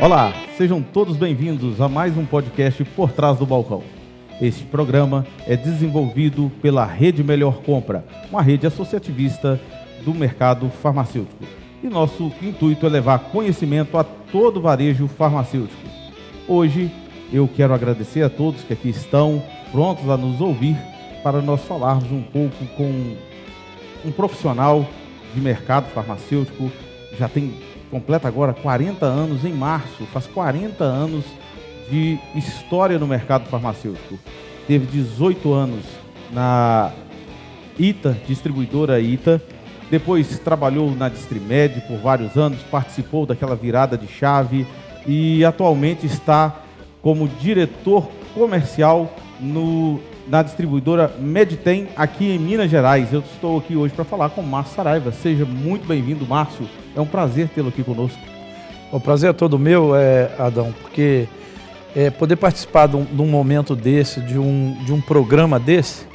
Olá, sejam todos bem-vindos a mais um podcast Por Trás do Balcão. Este programa é desenvolvido pela Rede Melhor Compra, uma rede associativista do mercado farmacêutico. E nosso intuito é levar conhecimento a todo o varejo farmacêutico. Hoje eu quero agradecer a todos que aqui estão prontos a nos ouvir para nós falarmos um pouco com um profissional de mercado farmacêutico. Completa agora 40 anos em março, faz 40 anos de história no mercado farmacêutico. Teve 18 anos na ITA, distribuidora ITA, depois trabalhou na Distrimed por vários anos, participou daquela virada de chave e atualmente está como diretor comercial na distribuidora Medtem aqui em Minas Gerais. Eu estou aqui hoje para falar com o Márcio Saraiva. Seja muito bem-vindo, Márcio. É um prazer tê-lo aqui conosco. O prazer é todo meu, Adão, porque poder participar de um momento desse, de um programa desse,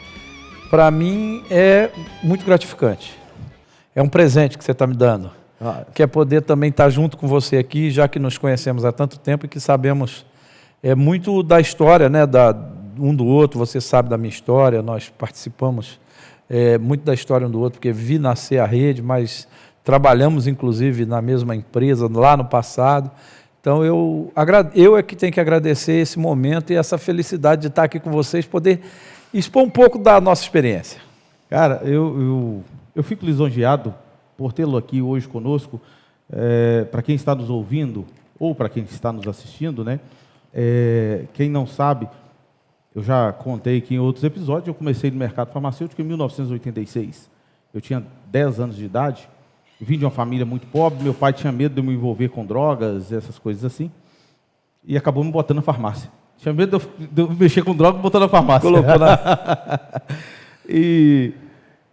para mim é muito gratificante. É um presente que você está me dando. Que é poder também estar junto com você aqui, já que nos conhecemos há tanto tempo e que sabemos muito da história, né, um do outro. Você sabe da minha história, nós participamos muito da história um do outro, porque vi nascer a rede, mas trabalhamos inclusive na mesma empresa lá no passado. Então eu é que tenho que agradecer esse momento e essa felicidade de estar aqui com vocês, poder expor um pouco da nossa experiência. Cara, eu fico lisonjeado por tê-lo aqui hoje conosco. Para quem está nos ouvindo ou para quem está nos assistindo, né? Quem não sabe, eu já contei aqui em outros episódios, eu comecei no mercado farmacêutico em 1986. Eu tinha 10 anos de idade, vim de uma família muito pobre, meu pai tinha medo de eu me envolver com drogas, essas coisas assim, e acabou me botando na farmácia. Tinha medo de eu mexer com droga e botar na farmácia. Colocou na... E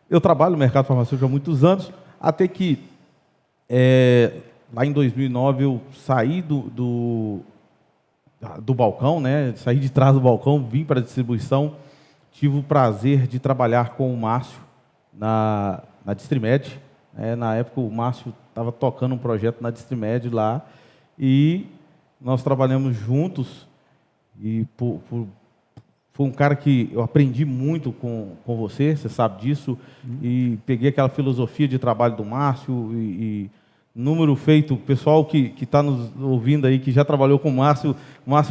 eu trabalho no mercado farmacêutico há muitos anos, até que lá em 2009 eu saí do balcão, né? Saí de trás do balcão, vim para a distribuição, tive o prazer de trabalhar com o Márcio na Distrimed. Na época o Márcio estava tocando um projeto na Distrimed lá e nós trabalhamos juntos e foi um cara que eu aprendi muito com você sabe disso, e peguei aquela filosofia de trabalho do Márcio e número feito. O pessoal que está nos ouvindo aí, que já trabalhou com o Márcio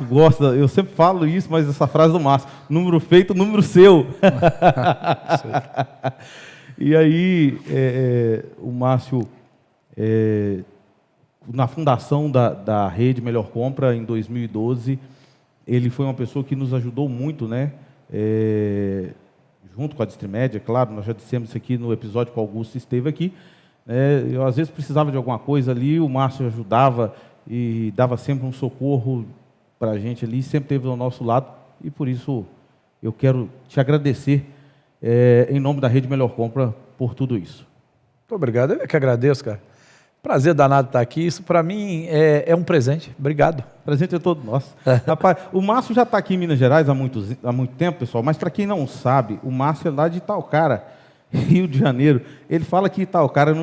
gosta, eu sempre falo isso, mas essa frase do Márcio, número feito, número seu. E aí, o Márcio, na fundação da Rede Melhor Compra, em 2012, ele foi uma pessoa que nos ajudou muito, né? Junto com a Distrimed, é claro, nós já dissemos isso aqui no episódio que o Augusto esteve aqui. Eu, às vezes, precisava de alguma coisa ali, o Márcio ajudava e dava sempre um socorro para a gente ali, sempre esteve ao nosso lado, e por isso eu quero te agradecer, em nome da Rede Melhor Compra, por tudo isso. Muito obrigado, eu que agradeço, cara. Prazer danado estar aqui, isso para mim é um presente. Obrigado. Presente é todo nosso. Rapaz, o Márcio já está aqui em Minas Gerais há muito tempo, pessoal, mas para quem não sabe, o Márcio é lá de Itaocara, Rio de Janeiro. Ele fala que Itaocara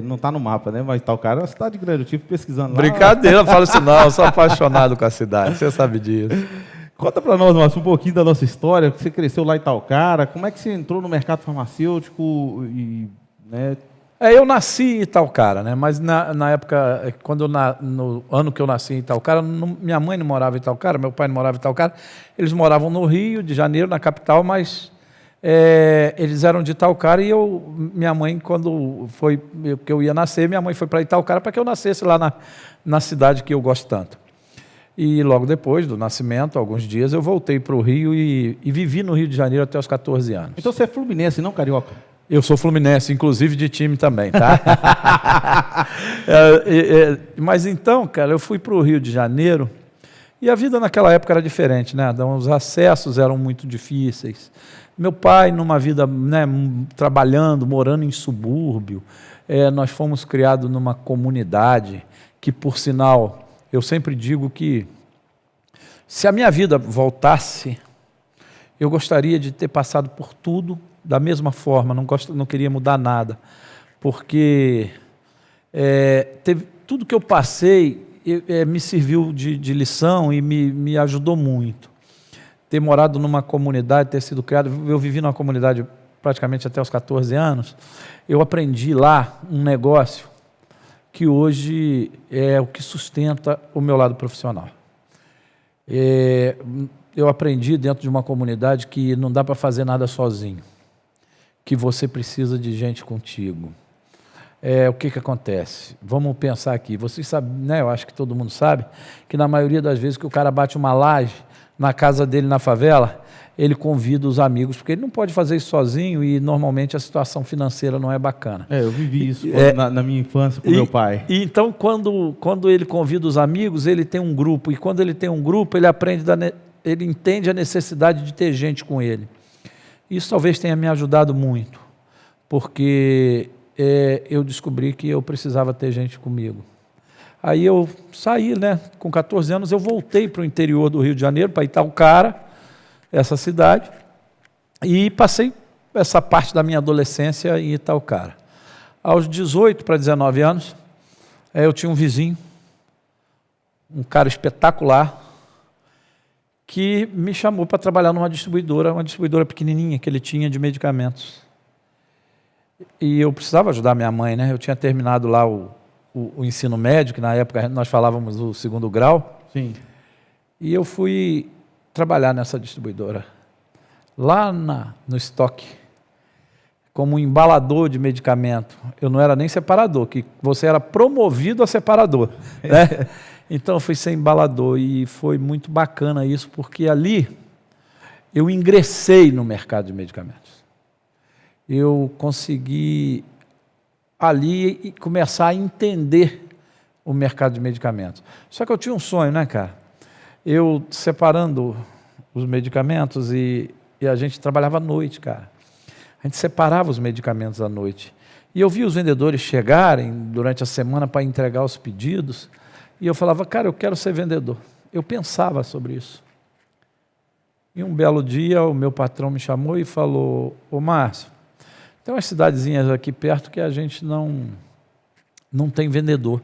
não está no mapa, né? Mas Itaocara é uma cidade grande, eu estive pesquisando lá. Brincadeira, fala assim, não, eu sou apaixonado com a cidade, você sabe disso. Conta para nós, Márcio, um pouquinho da nossa história. Você cresceu lá em Itaocara, como é que você entrou no mercado farmacêutico? Né? Eu nasci em Itaocara, né? Mas na época, no ano que eu nasci em Itaocara, minha mãe não morava em Itaocara, meu pai não morava em Itaocara, eles moravam no Rio de Janeiro, na capital, mas eles eram de Itaocara e minha mãe, quando foi que eu ia nascer, minha mãe foi para Itaocara para que eu nascesse lá na cidade que eu gosto tanto. E logo depois do nascimento, alguns dias, eu voltei para o Rio e vivi no Rio de Janeiro até os 14 anos. Então você é fluminense, não carioca? Eu sou fluminense, inclusive de time também, tá? Mas então, cara, eu fui para o Rio de Janeiro e a vida naquela época era diferente, né? Os acessos eram muito difíceis. Meu pai, numa vida, né, trabalhando, morando em subúrbio, nós fomos criados numa comunidade que, por sinal, eu sempre digo que se a minha vida voltasse, eu gostaria de ter passado por tudo da mesma forma, não queria mudar nada, porque teve tudo que eu passei, me serviu de lição e me ajudou muito. Ter morado numa comunidade, ter sido criado, eu vivi numa comunidade praticamente até os 14 anos, eu aprendi lá um negócio que hoje é o que sustenta o meu lado profissional. Eu aprendi dentro de uma comunidade que não dá para fazer nada sozinho, que você precisa de gente contigo. O que acontece? Vamos pensar aqui. Vocês sabem, né? Eu acho que todo mundo sabe que na maioria das vezes que o cara bate uma laje na casa dele na favela, ele convida os amigos, porque ele não pode fazer isso sozinho e normalmente a situação financeira não é bacana. Eu vivi isso na minha infância com meu pai. E então, quando ele convida os amigos, ele tem um grupo, e quando ele tem um grupo, ele entende a necessidade de ter gente com ele. Isso talvez tenha me ajudado muito, porque eu descobri que eu precisava ter gente comigo. Aí eu saí, né? Com 14 anos, eu voltei para o interior do Rio de Janeiro, para Itaocara, essa cidade, e passei essa parte da minha adolescência em Itaocara. Aos 18 para 19 anos, eu tinha um vizinho, um cara espetacular, que me chamou para trabalhar numa distribuidora, uma distribuidora pequenininha que ele tinha de medicamentos. E eu precisava ajudar minha mãe, né? Eu tinha terminado lá o ensino médio, que na época nós falávamos o 2º grau. Sim. E eu fui trabalhar nessa distribuidora, lá no estoque, como embalador de medicamento. Eu não era nem separador, que você era promovido a separador, né? Então eu fui ser embalador e foi muito bacana isso, porque ali eu ingressei no mercado de medicamentos. Eu consegui ali começar a entender o mercado de medicamentos. Só que eu tinha um sonho, né, cara? Eu separando os medicamentos e a gente trabalhava à noite, cara. A gente separava os medicamentos à noite. E eu via os vendedores chegarem durante a semana para entregar os pedidos e eu falava, cara, eu quero ser vendedor. Eu pensava sobre isso. E um belo dia o meu patrão me chamou e falou, ô Márcio, tem umas cidadezinhas aqui perto que a gente não tem vendedor.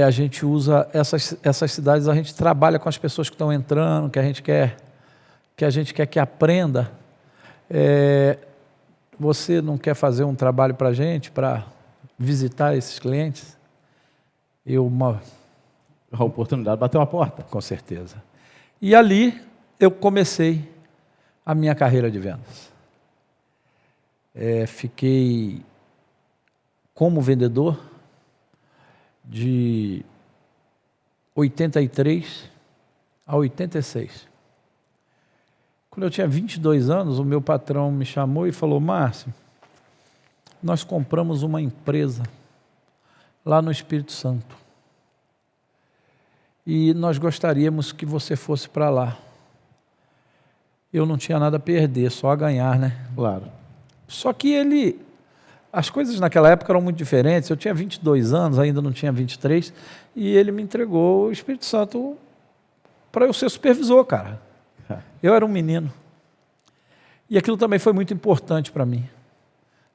A gente usa essas cidades, a gente trabalha com as pessoas que estão entrando, que a gente quer que aprenda. Você não quer fazer um trabalho para a gente, para visitar esses clientes? A oportunidade bateu a porta. Com certeza. E ali eu comecei a minha carreira de vendas. Fiquei como vendedor de 83 a 86. Quando eu tinha 22 anos, o meu patrão me chamou e falou, Márcio, nós compramos uma empresa lá no Espírito Santo e nós gostaríamos que você fosse para lá. Eu não tinha nada a perder, só a ganhar, né? Claro. Só que as coisas naquela época eram muito diferentes. Eu tinha 22 anos, ainda não tinha 23, e ele me entregou o Espírito Santo para eu ser supervisor, cara. Eu era um menino. E aquilo também foi muito importante para mim.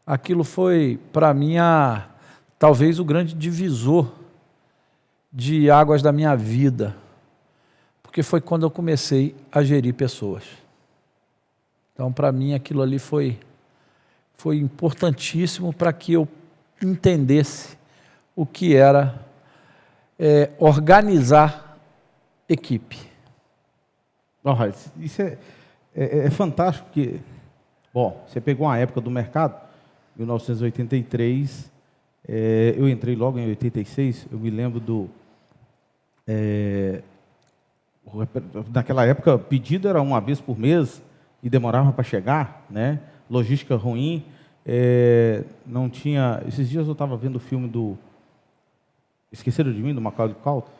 Aquilo foi, para mim, talvez o grande divisor de águas da minha vida, porque foi quando eu comecei a gerir pessoas. Então, para mim, aquilo ali foi importantíssimo para que eu entendesse o que era organizar equipe. Isso é fantástico, porque, você pegou uma época do mercado, 1983, eu entrei logo em 86, eu me lembro naquela época, pedido era uma vez por mês e demorava para chegar, né? Logística ruim, não tinha... Esses dias eu estava vendo o filme do Esqueceram de Mim, do Macaulay Culkin,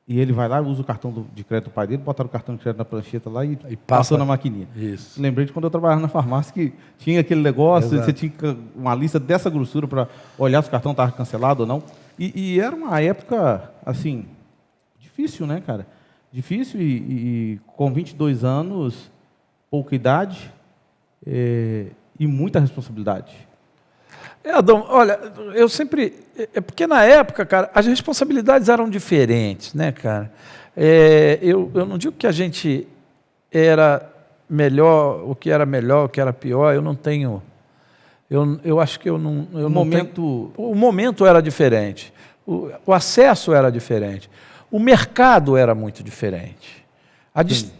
e ele vai lá, usa o cartão de crédito do pai dele, botaram o cartão de crédito na prancheta lá e passou na maquininha. Isso. Lembrei de quando eu trabalhava na farmácia que tinha aquele negócio, você tinha uma lista dessa grossura para olhar se o cartão estava cancelado ou não. E era uma época, assim, difícil, né, cara? Difícil e com 22 anos, pouca idade e muita responsabilidade. Adão, olha, eu sempre... porque na época, cara, as responsabilidades eram diferentes, né, cara? Eu não digo que a gente era melhor, o que era pior, eu não tenho... Eu acho que eu não... O momento era diferente, o acesso era diferente, o mercado era muito diferente,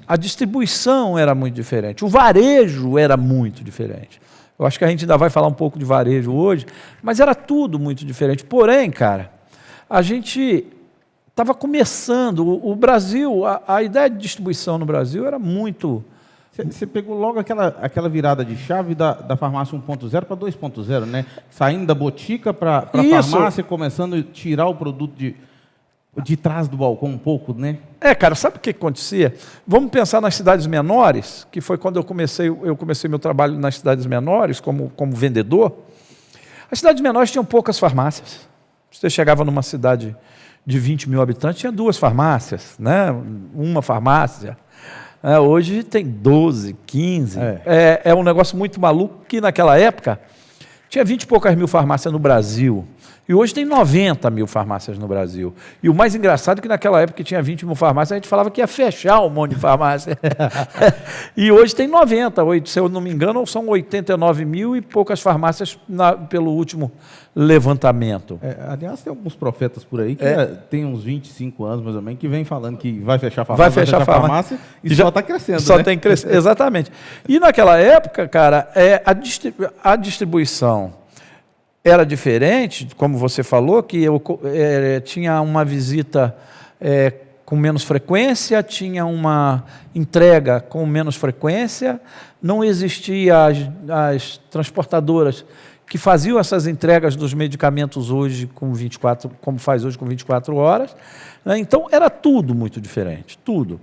a distribuição era muito diferente, o varejo era muito diferente. Eu acho que a gente ainda vai falar um pouco de varejo hoje, mas era tudo muito diferente. Porém, cara, a gente estava começando, o Brasil, a ideia de distribuição no Brasil era muito... Você pegou logo aquela virada de chave da farmácia 1.0 para 2.0, né? Saindo da botica para a farmácia, começando a tirar o produto de trás do balcão um pouco, né? Cara, sabe o que acontecia? Vamos pensar nas cidades menores, que foi quando eu comecei meu trabalho nas cidades menores, como vendedor. As cidades menores tinham poucas farmácias. Você chegava numa cidade de 20 mil habitantes, tinha 2 farmácias, né? Uma farmácia. Hoje tem 12, 15. É um negócio muito maluco, que naquela época tinha 20 e poucas mil farmácias no Brasil. E hoje tem 90 mil farmácias no Brasil. E o mais engraçado é que naquela época que tinha 20 mil farmácias, a gente falava que ia fechar um monte de farmácia. E hoje tem 90, se eu não me engano, são 89 mil e poucas farmácias pelo último levantamento. Aliás, tem alguns profetas por aí que tem uns 25 anos, mais ou menos, que vem falando que vai fechar a farmácia, vai fechar a farmácia e só está crescendo. Só tem crescendo, exatamente. E naquela época, cara, a distribuição era diferente, como você falou, que tinha uma visita com menos frequência, tinha uma entrega com menos frequência, não existiam as transportadoras que faziam essas entregas dos medicamentos hoje com 24, como faz hoje com 24 horas. Né? Então, era tudo muito diferente, tudo.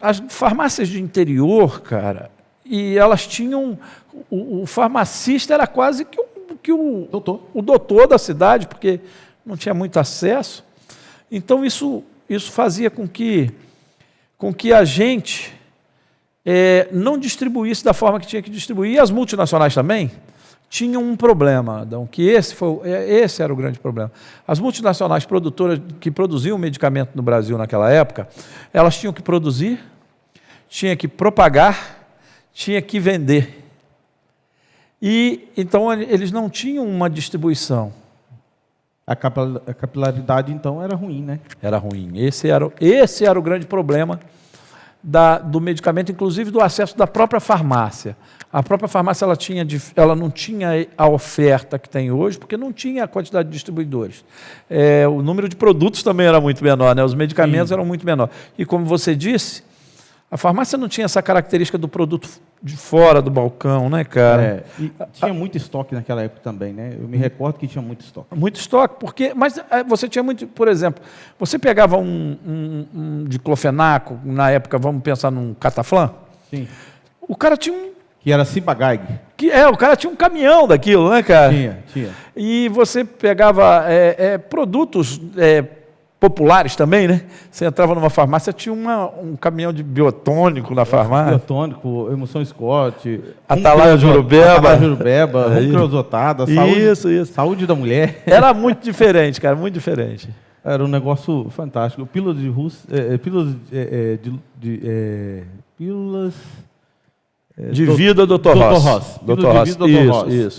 As farmácias de interior, cara, e elas tinham... O farmacista era quase que o doutor da cidade, porque não tinha muito acesso. Então, isso fazia com que a gente não distribuísse da forma que tinha que distribuir. E as multinacionais também tinham um problema, Adão, que esse era o grande problema. As multinacionais produtoras que produziam medicamento no Brasil naquela época, elas tinham que produzir, tinham que propagar, tinham que vender. E então eles não tinham uma distribuição. A capilaridade, então, era ruim, né? Era ruim. Esse era o grande problema do medicamento, inclusive do acesso da própria farmácia. A própria farmácia ela não tinha a oferta que tem hoje, porque não tinha a quantidade de distribuidores. O número de produtos também era muito menor, né? Os medicamentos eram muito menores. E como você disse, a farmácia não tinha essa característica do produto de fora do balcão, né, cara? E tinha muito estoque naquela época também, né? Eu me recordo que tinha muito estoque. Muito estoque, mas você tinha muito, por exemplo, você pegava um diclofenaco, na época, vamos pensar num Cataflã? Sim. O cara tinha que era Ciba-Geigy. O cara tinha um caminhão daquilo, né, cara? Tinha. E você pegava produtos populares também, né? Você entrava numa farmácia, tinha um caminhão de biotônico na farmácia. Biotônico, Emoção Scott, Atalaia Jurubeba, Creosotada, saúde da mulher. Era muito diferente, cara, muito diferente. Era um negócio fantástico. Pílulas de vida, Dr. Ross. Dr. Ross.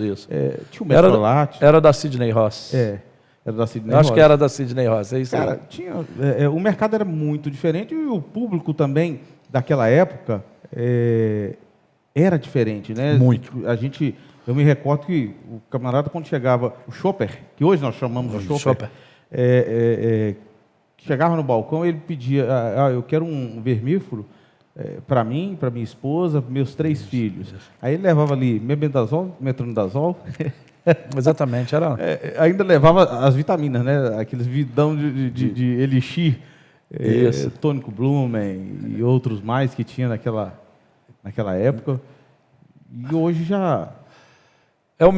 Isso. Tinha o Metrolate. Era da Sidney Ross. Era da Sidney Ross. Acho que era da Sidney Ross, é isso aí. Cara, o mercado era muito diferente e o público também daquela época era diferente, né? Muito. Eu me recordo que o camarada, quando chegava, o shopper, que hoje nós chamamos de shopper, chegava no balcão, ele pedia, eu quero um vermífugo para mim, para minha esposa, para meus 3 filhos. Aí ele levava ali mebendazol, metronidazol. Exatamente, era. Ainda levava as vitaminas, né? Aqueles vidão de elixir, tônico Blumen e outros mais que tinha naquela época. E hoje já... O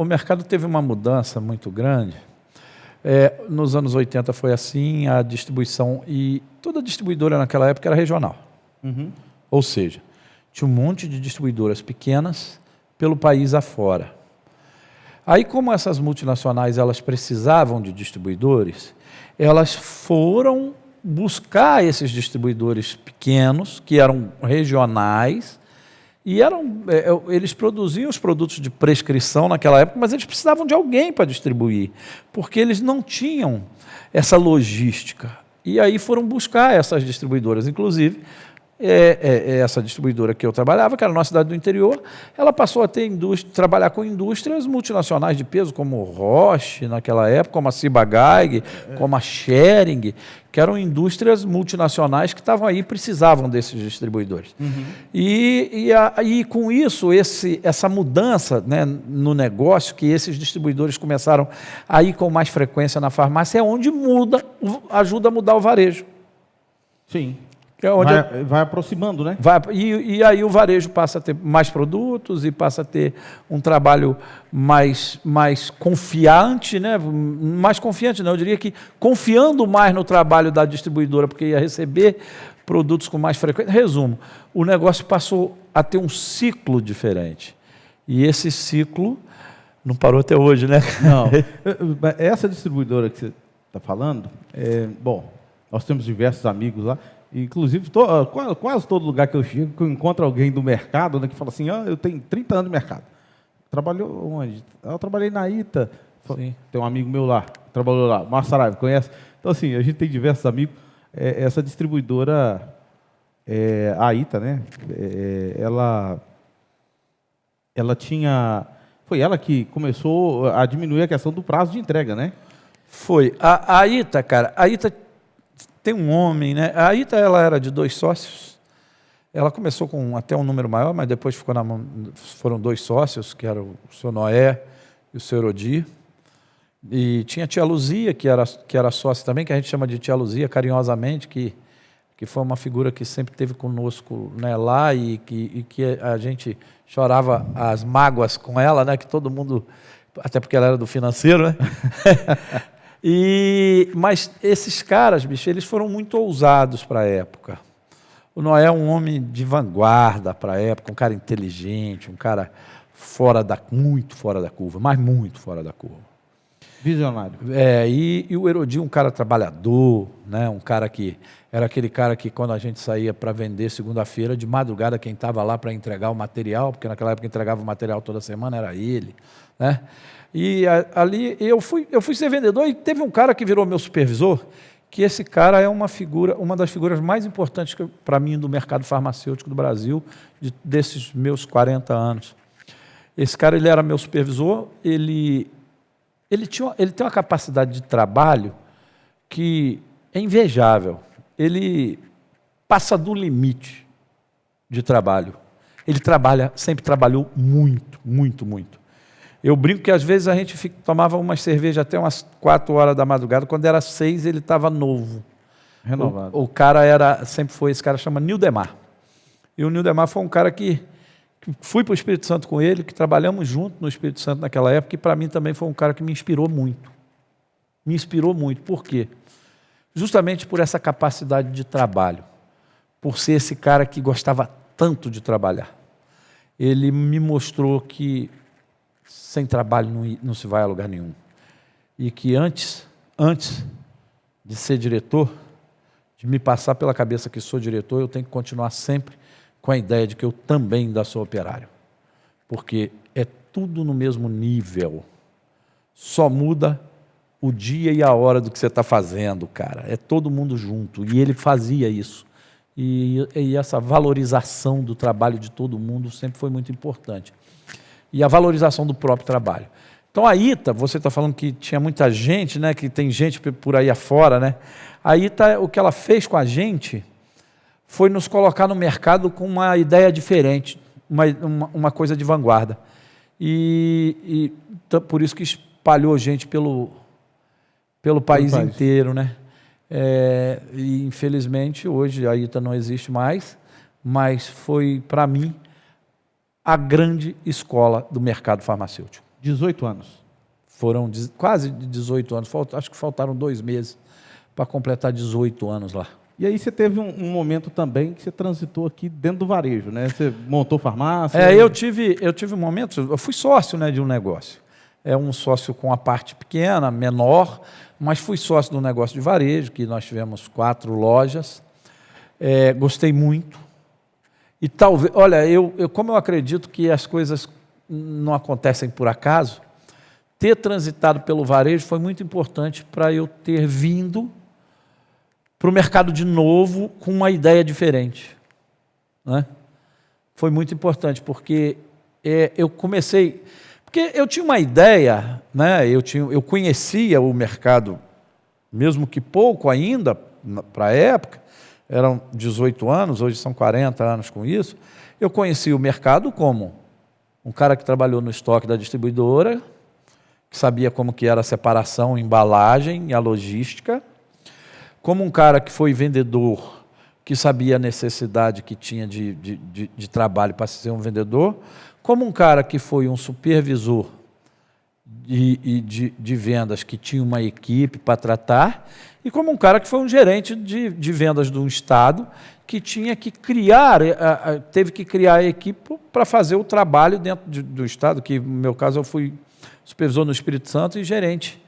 mercado teve uma mudança muito grande. Nos anos 80 foi assim, a distribuição, e toda distribuidora naquela época era regional. Uhum. Ou seja, tinha um monte de distribuidoras pequenas pelo país afora. Aí, como essas multinacionais elas precisavam de distribuidores, elas foram buscar esses distribuidores pequenos, que eram regionais, e eles produziam os produtos de prescrição naquela época, mas eles precisavam de alguém para distribuir, porque eles não tinham essa logística. E aí foram buscar essas distribuidoras, inclusive essa distribuidora que eu trabalhava, que era na cidade do interior, ela passou a trabalhar com indústrias multinacionais de peso, como Roche naquela época, como a Ciba-Geigy, como a Schering, que eram indústrias multinacionais que estavam aí e precisavam desses distribuidores. Uhum. E com isso, essa mudança, né, no negócio, que esses distribuidores começaram a ir com mais frequência na farmácia, é onde ajuda a mudar o varejo. Sim. É onde vai aproximando, né? E aí o varejo passa a ter mais produtos e passa a ter um trabalho mais confiante, né? Mais confiante não, eu diria que confiando mais no trabalho da distribuidora, porque ia receber produtos com mais frequência. Resumo, o negócio passou a ter um ciclo diferente. E esse ciclo não parou até hoje, né? Não. Essa distribuidora que você está falando, bom, nós temos diversos amigos lá. Inclusive, quase todo lugar que eu chego, que eu encontro alguém do mercado, né, que fala assim, eu tenho 30 anos de mercado. Trabalhou onde? Eu trabalhei na ITA. Sim. Tem um amigo meu lá, trabalhou lá, Márcio Saraiva, conhece? Então, assim, a gente tem diversos amigos. Essa distribuidora, a ITA, né, ela tinha... Foi ela que começou a diminuir a questão do prazo de entrega, né? Foi. A ITA, cara, a ITA... Tem um homem, né? A ITA ela era de 2 sócios. Ela começou com até um número maior, mas depois foram 2 sócios, que eram o seu Noé e o seu Erodir. E tinha a tia Luzia, que era sócia também, que a gente chama de tia Luzia carinhosamente, que foi uma figura que sempre esteve conosco, né, lá e que a gente chorava as mágoas com ela, né? Que todo mundo, até porque ela era do financeiro, né? Mas esses caras, bicho, eles foram muito ousados para a época. O Noé é um homem de vanguarda para a época, um cara inteligente, um cara muito fora da curva, mas muito fora da curva. Visionário. E o Erodir, um cara trabalhador, né? Um cara que era aquele cara que quando a gente saía para vender segunda-feira, de madrugada, quem estava lá para entregar o material, porque naquela época entregava o material toda semana, era ele, né? E ali eu fui ser vendedor e teve um cara que virou meu supervisor, que esse cara é uma das figuras mais importantes para mim do mercado farmacêutico do Brasil, desses meus 40 anos. Esse cara, ele era meu supervisor, ele tem uma capacidade de trabalho que é invejável. Ele passa do limite de trabalho. Ele sempre trabalhou muito, muito, muito. Eu brinco que às vezes a gente tomava uma cerveja até umas 4 horas da madrugada, quando era 6 ele estava novo. Renovado. O cara sempre foi, esse cara chama Nildemar. E o Nildemar foi um cara que fui para o Espírito Santo com ele, que trabalhamos junto no Espírito Santo naquela época, e para mim também foi um cara que me inspirou muito. Me inspirou muito. Por quê? Justamente por essa capacidade de trabalho. Por ser esse cara que gostava tanto de trabalhar. Ele me mostrou que sem trabalho não se vai a lugar nenhum. E que antes de ser diretor, de me passar pela cabeça que sou diretor, eu tenho que continuar sempre com a ideia de que eu também ainda sou operário. Porque é tudo no mesmo nível. Só muda o dia e a hora do que você está fazendo, cara. É todo mundo junto. E ele fazia isso. E essa valorização do trabalho de todo mundo sempre foi muito importante. E a valorização do próprio trabalho. Então a ITA, você está falando que tinha muita gente, né, que tem gente por aí afora, né? A ITA, o que ela fez com a gente foi nos colocar no mercado com uma ideia diferente, uma coisa de vanguarda. E por isso que espalhou gente pelo país inteiro, né? E infelizmente hoje a ITA não existe mais, mas foi, para mim, a grande escola do mercado farmacêutico. 18 anos. Foram quase 18 anos, acho que faltaram 2 meses para completar 18 anos lá. E aí você teve um momento também que você transitou aqui dentro do varejo, né? Você montou farmácia. Eu tive um momento, eu fui sócio, né, de um negócio. é um sócio com a parte pequena, menor, mas fui sócio do negócio de varejo, que nós tivemos 4 lojas. Gostei muito. E talvez, olha, como eu acredito que as coisas não acontecem por acaso, ter transitado pelo varejo foi muito importante para eu ter vindo para o mercado de novo com uma ideia diferente, né? Foi muito importante, porque eu comecei... Porque eu tinha uma ideia, né? Eu conhecia o mercado, mesmo que pouco ainda, para a época, eram 18 anos, hoje são 40 anos com isso. Eu conhecia o mercado como um cara que trabalhou no estoque da distribuidora, que sabia como que era a separação, a embalagem e a logística, como um cara que foi vendedor, que sabia a necessidade que tinha de trabalho para ser um vendedor, como um cara que foi um supervisor de vendas, que tinha uma equipe para tratar, e como um cara que foi um gerente de vendas de um estado, que tinha que teve que criar a equipe para fazer o trabalho dentro do estado, que no meu caso eu fui supervisor no Espírito Santo e gerente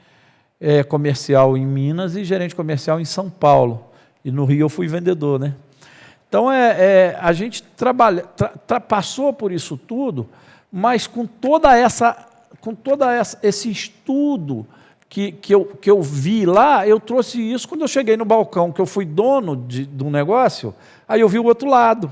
comercial em Minas e gerente comercial em São Paulo. E no Rio eu fui vendedor, né? Então, a gente passou por isso tudo, mas com esse estudo que eu vi lá, eu trouxe isso quando eu cheguei no balcão, que eu fui dono de um negócio, aí eu vi o outro lado.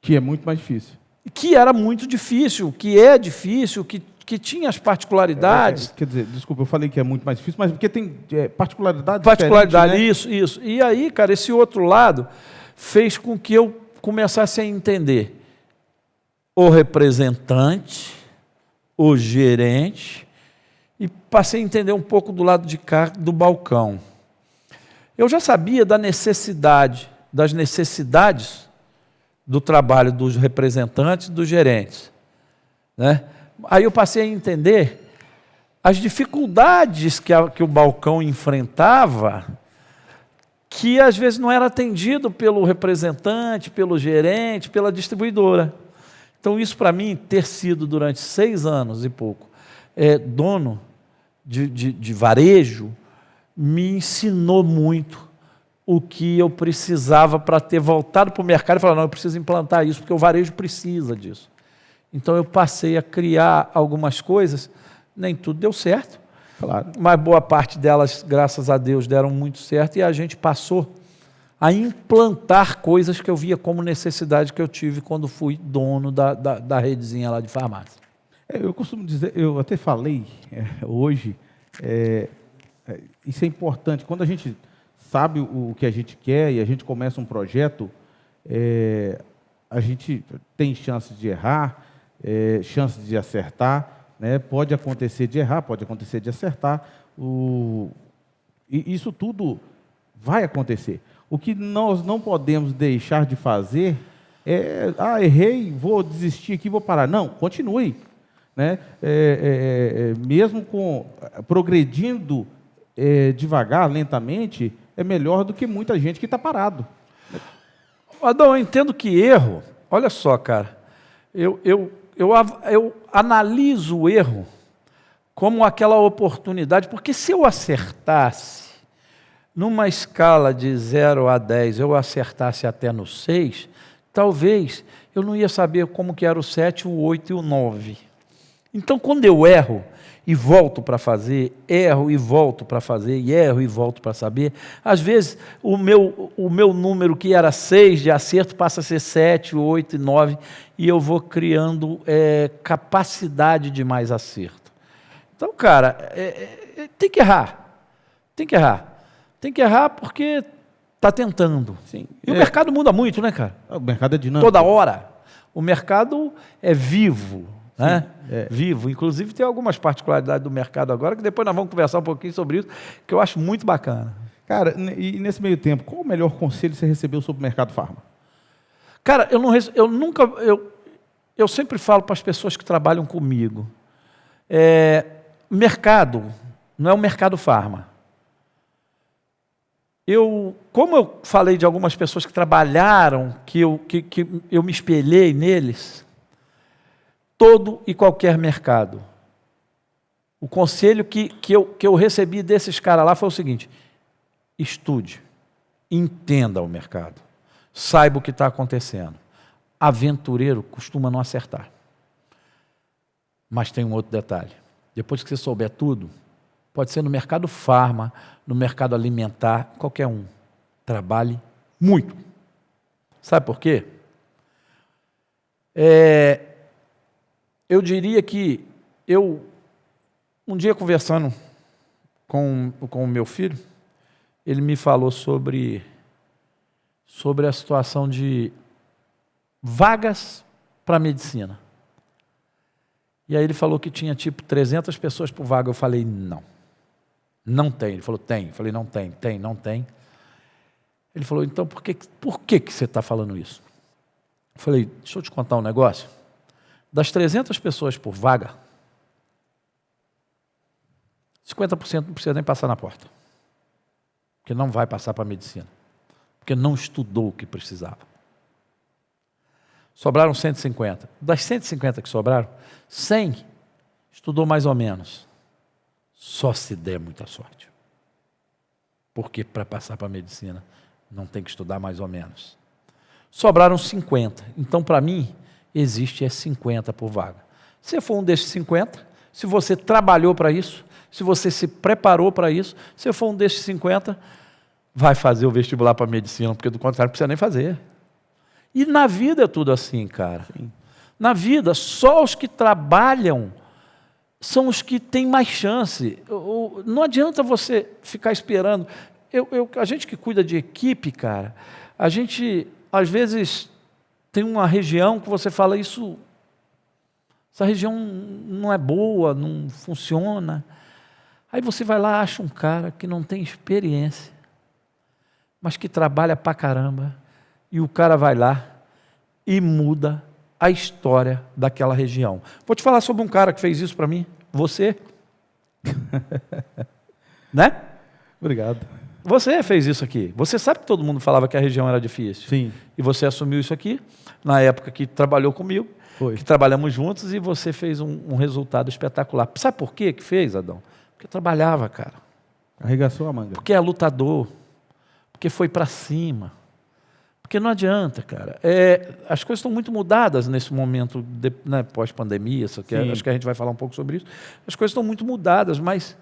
Que é muito mais difícil. Que era muito difícil, que é difícil, que tinha as particularidades. Quer dizer, desculpa, eu falei que é muito mais difícil, mas porque tem particularidades Particularidade, né? Isso. E aí, cara, esse outro lado fez com que eu começasse a entender o representante, o gerente, e passei a entender um pouco do lado de cá do balcão. Eu já sabia das necessidades do trabalho dos representantes e dos gerentes, né? Aí eu passei a entender as dificuldades que o balcão enfrentava, que às vezes não era atendido pelo representante, pelo gerente, pela distribuidora. Então isso para mim, ter sido durante 6 anos e pouco dono de varejo, me ensinou muito o que eu precisava para ter voltado para o mercado e falar, não, eu preciso implantar isso, porque o varejo precisa disso. Então eu passei a criar algumas coisas, nem tudo deu certo, claro, mas boa parte delas, graças a Deus, deram muito certo, e a gente passou a implantar coisas que eu via como necessidade que eu tive quando fui dono da redezinha lá de farmácia. Eu costumo dizer, eu até falei hoje, isso é importante, quando a gente sabe o que a gente quer e a gente começa um projeto, a gente tem chances de errar, chances de acertar, né? Pode acontecer de errar, pode acontecer de acertar, e isso tudo vai acontecer. O que nós não podemos deixar de fazer errei, vou desistir aqui, vou parar. Não, continue, né? Mesmo progredindo devagar, lentamente, é melhor do que muita gente que está parado. Adão, eu entendo que erro, olha só, cara, eu analiso o erro como aquela oportunidade, porque se eu acertasse, numa escala de 0 a 10, eu acertasse até no 6, talvez eu não ia saber como que era o 7, o 8 e o 9. Então, quando eu erro e volto para fazer, erro e volto para fazer, e erro e volto para saber, às vezes o meu número que era 6 de acerto passa a ser 7, 8 e 9, e eu vou criando capacidade de mais acerto. Então, cara, tem que errar. Tem que errar porque está tentando. Sim. E o mercado muda muito, né, cara? O mercado é dinâmico. Toda hora. O mercado é vivo. Né? Vivo. Inclusive, tem algumas particularidades do mercado agora, que depois nós vamos conversar um pouquinho sobre isso, que eu acho muito bacana. Cara, e nesse meio tempo, qual o melhor conselho você recebeu sobre o mercado farma? Cara, eu sempre falo para as pessoas que trabalham comigo, mercado não é o mercado farma. Como eu falei de algumas pessoas que trabalharam, que eu me espelhei neles, todo e qualquer mercado O conselho que eu recebi desses caras lá foi o seguinte: estude, entenda o mercado, saiba o que está acontecendo. Aventureiro costuma não acertar. Mas tem um outro detalhe. Depois que você souber tudo, pode ser no mercado farma, no mercado alimentar, qualquer um. Trabalhe muito. Sabe por quê? Eu diria que um dia conversando com o meu filho, ele me falou sobre a situação de vagas para medicina. E aí ele falou que tinha tipo 300 pessoas por vaga. Eu falei, não tem. Ele falou, tem. Eu falei, não tem. Ele falou, então por que você está falando isso? Eu falei, deixa eu te contar um negócio. Das 300 pessoas por vaga, 50% não precisa nem passar na porta. Porque não vai passar para a medicina. Porque não estudou o que precisava. Sobraram 150. Das 150 que sobraram, 100 estudou mais ou menos. Só se der muita sorte. Porque para passar para a medicina, não tem que estudar mais ou menos. Sobraram 50. Então, para mim, existe 50 por vaga. Se for um desses 50, se você trabalhou para isso, se você se preparou para isso, se for um desses 50, vai fazer o vestibular para medicina, porque do contrário não precisa nem fazer. E na vida é tudo assim, cara. Sim. Na vida, só os que trabalham são os que têm mais chance. Não adianta você ficar esperando. A gente que cuida de equipe, cara, a gente, às vezes, tem uma região que você fala, essa região não é boa, não funciona. Aí você vai lá, acha um cara que não tem experiência, mas que trabalha pra caramba, e o cara vai lá e muda a história daquela região. Vou te falar sobre um cara que fez isso para mim, você. Né? Obrigado. Você fez isso aqui. Você sabe que todo mundo falava que a região era difícil. Sim. E você assumiu isso aqui, na época que trabalhou comigo, que trabalhamos juntos, e você fez um resultado espetacular. Sabe por quê que fez, Adão? Porque trabalhava, cara. Arregaçou a manga. Porque é lutador. Porque foi para cima. Porque não adianta, cara. As coisas estão muito mudadas nesse momento, né, pós-pandemia, acho que a gente vai falar um pouco sobre isso. As coisas estão muito mudadas, mas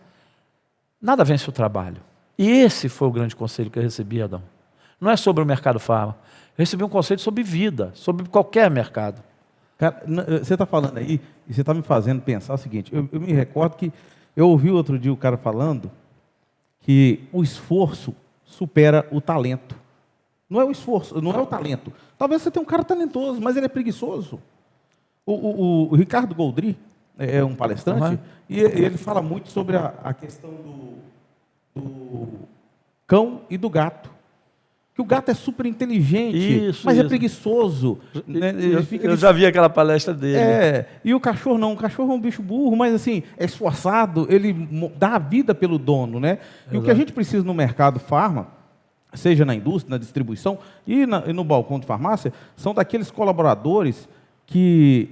nada vence o trabalho. E esse foi o grande conselho que eu recebi, Adão. Não é sobre o mercado farma. Eu recebi um conselho sobre vida, sobre qualquer mercado. Cara, você está falando aí, e você está me fazendo pensar o seguinte, eu me recordo que eu ouvi outro dia o cara falando que o esforço supera o talento. Não é o esforço, não é o talento. Talvez você tenha um cara talentoso, mas ele é preguiçoso. O Ricardo Goldry é um palestrante, e ele fala muito sobre a questão do cão e do gato. Que o gato é super inteligente, mas é preguiçoso. Né? Eu já vi aquela palestra dele. E o cachorro não. O cachorro é um bicho burro, mas assim, é esforçado, ele dá a vida pelo dono. Né? E o que a gente precisa no mercado farma, seja na indústria, na distribuição e no balcão de farmácia, são daqueles colaboradores que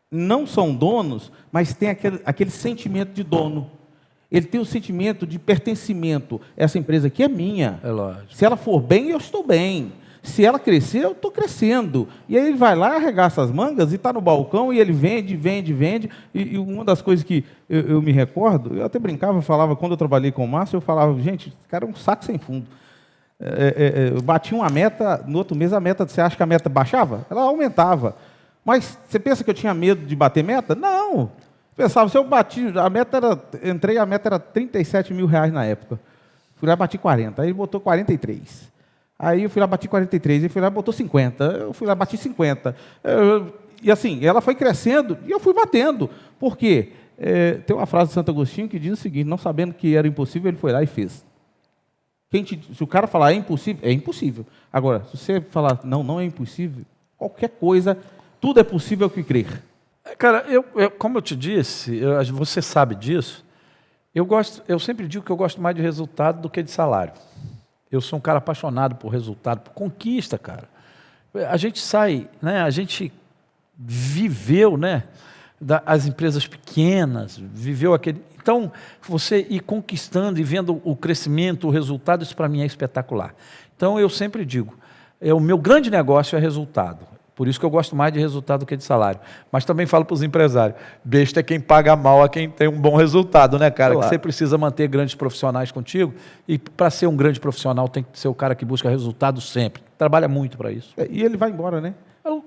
não são donos, mas têm aquele sentimento de dono. Ele tem o sentimento de pertencimento. Essa empresa aqui é minha. É lógico. Se ela for bem, eu estou bem. Se ela crescer, eu estou crescendo. E aí ele vai lá, arregaça as mangas e está no balcão e ele vende. E uma das coisas que eu me recordo, eu até brincava, falava, quando eu trabalhei com o Márcio, eu falava, gente, esse cara é um saco sem fundo. Eu bati uma meta, no outro mês a meta, você acha que a meta baixava? Ela aumentava. Mas você pensa que eu tinha medo de bater meta? Não. Pensava, se eu bati, a meta era 37 mil reais na época. Fui lá e bati 40, aí ele botou 43. Aí eu fui lá e bati 43, ele foi lá e botou 50. Eu fui lá e bati 50. E assim, ela foi crescendo e eu fui batendo. Por quê? Tem uma frase de Santo Agostinho que diz o seguinte, não sabendo que era impossível, ele foi lá e fez. Se o cara falar é impossível. Agora, se você falar não é impossível, qualquer coisa, tudo é possível que crer. Cara, como eu te disse, você sabe disso, eu sempre digo que eu gosto mais de resultado do que de salário. Eu sou um cara apaixonado por resultado, por conquista, cara. A gente sai, né? A gente viveu, né? as empresas pequenas, viveu aquele... Então, você ir conquistando e vendo o crescimento, o resultado, isso para mim é espetacular. Então, eu sempre digo, o meu grande negócio é resultado. Por isso que eu gosto mais de resultado do que de salário. Mas também falo para os empresários, besta é quem paga mal a quem tem um bom resultado, né, cara? Claro. Que você precisa manter grandes profissionais contigo, e para ser um grande profissional tem que ser o cara que busca resultado sempre. Trabalha muito para isso. E ele vai embora, né?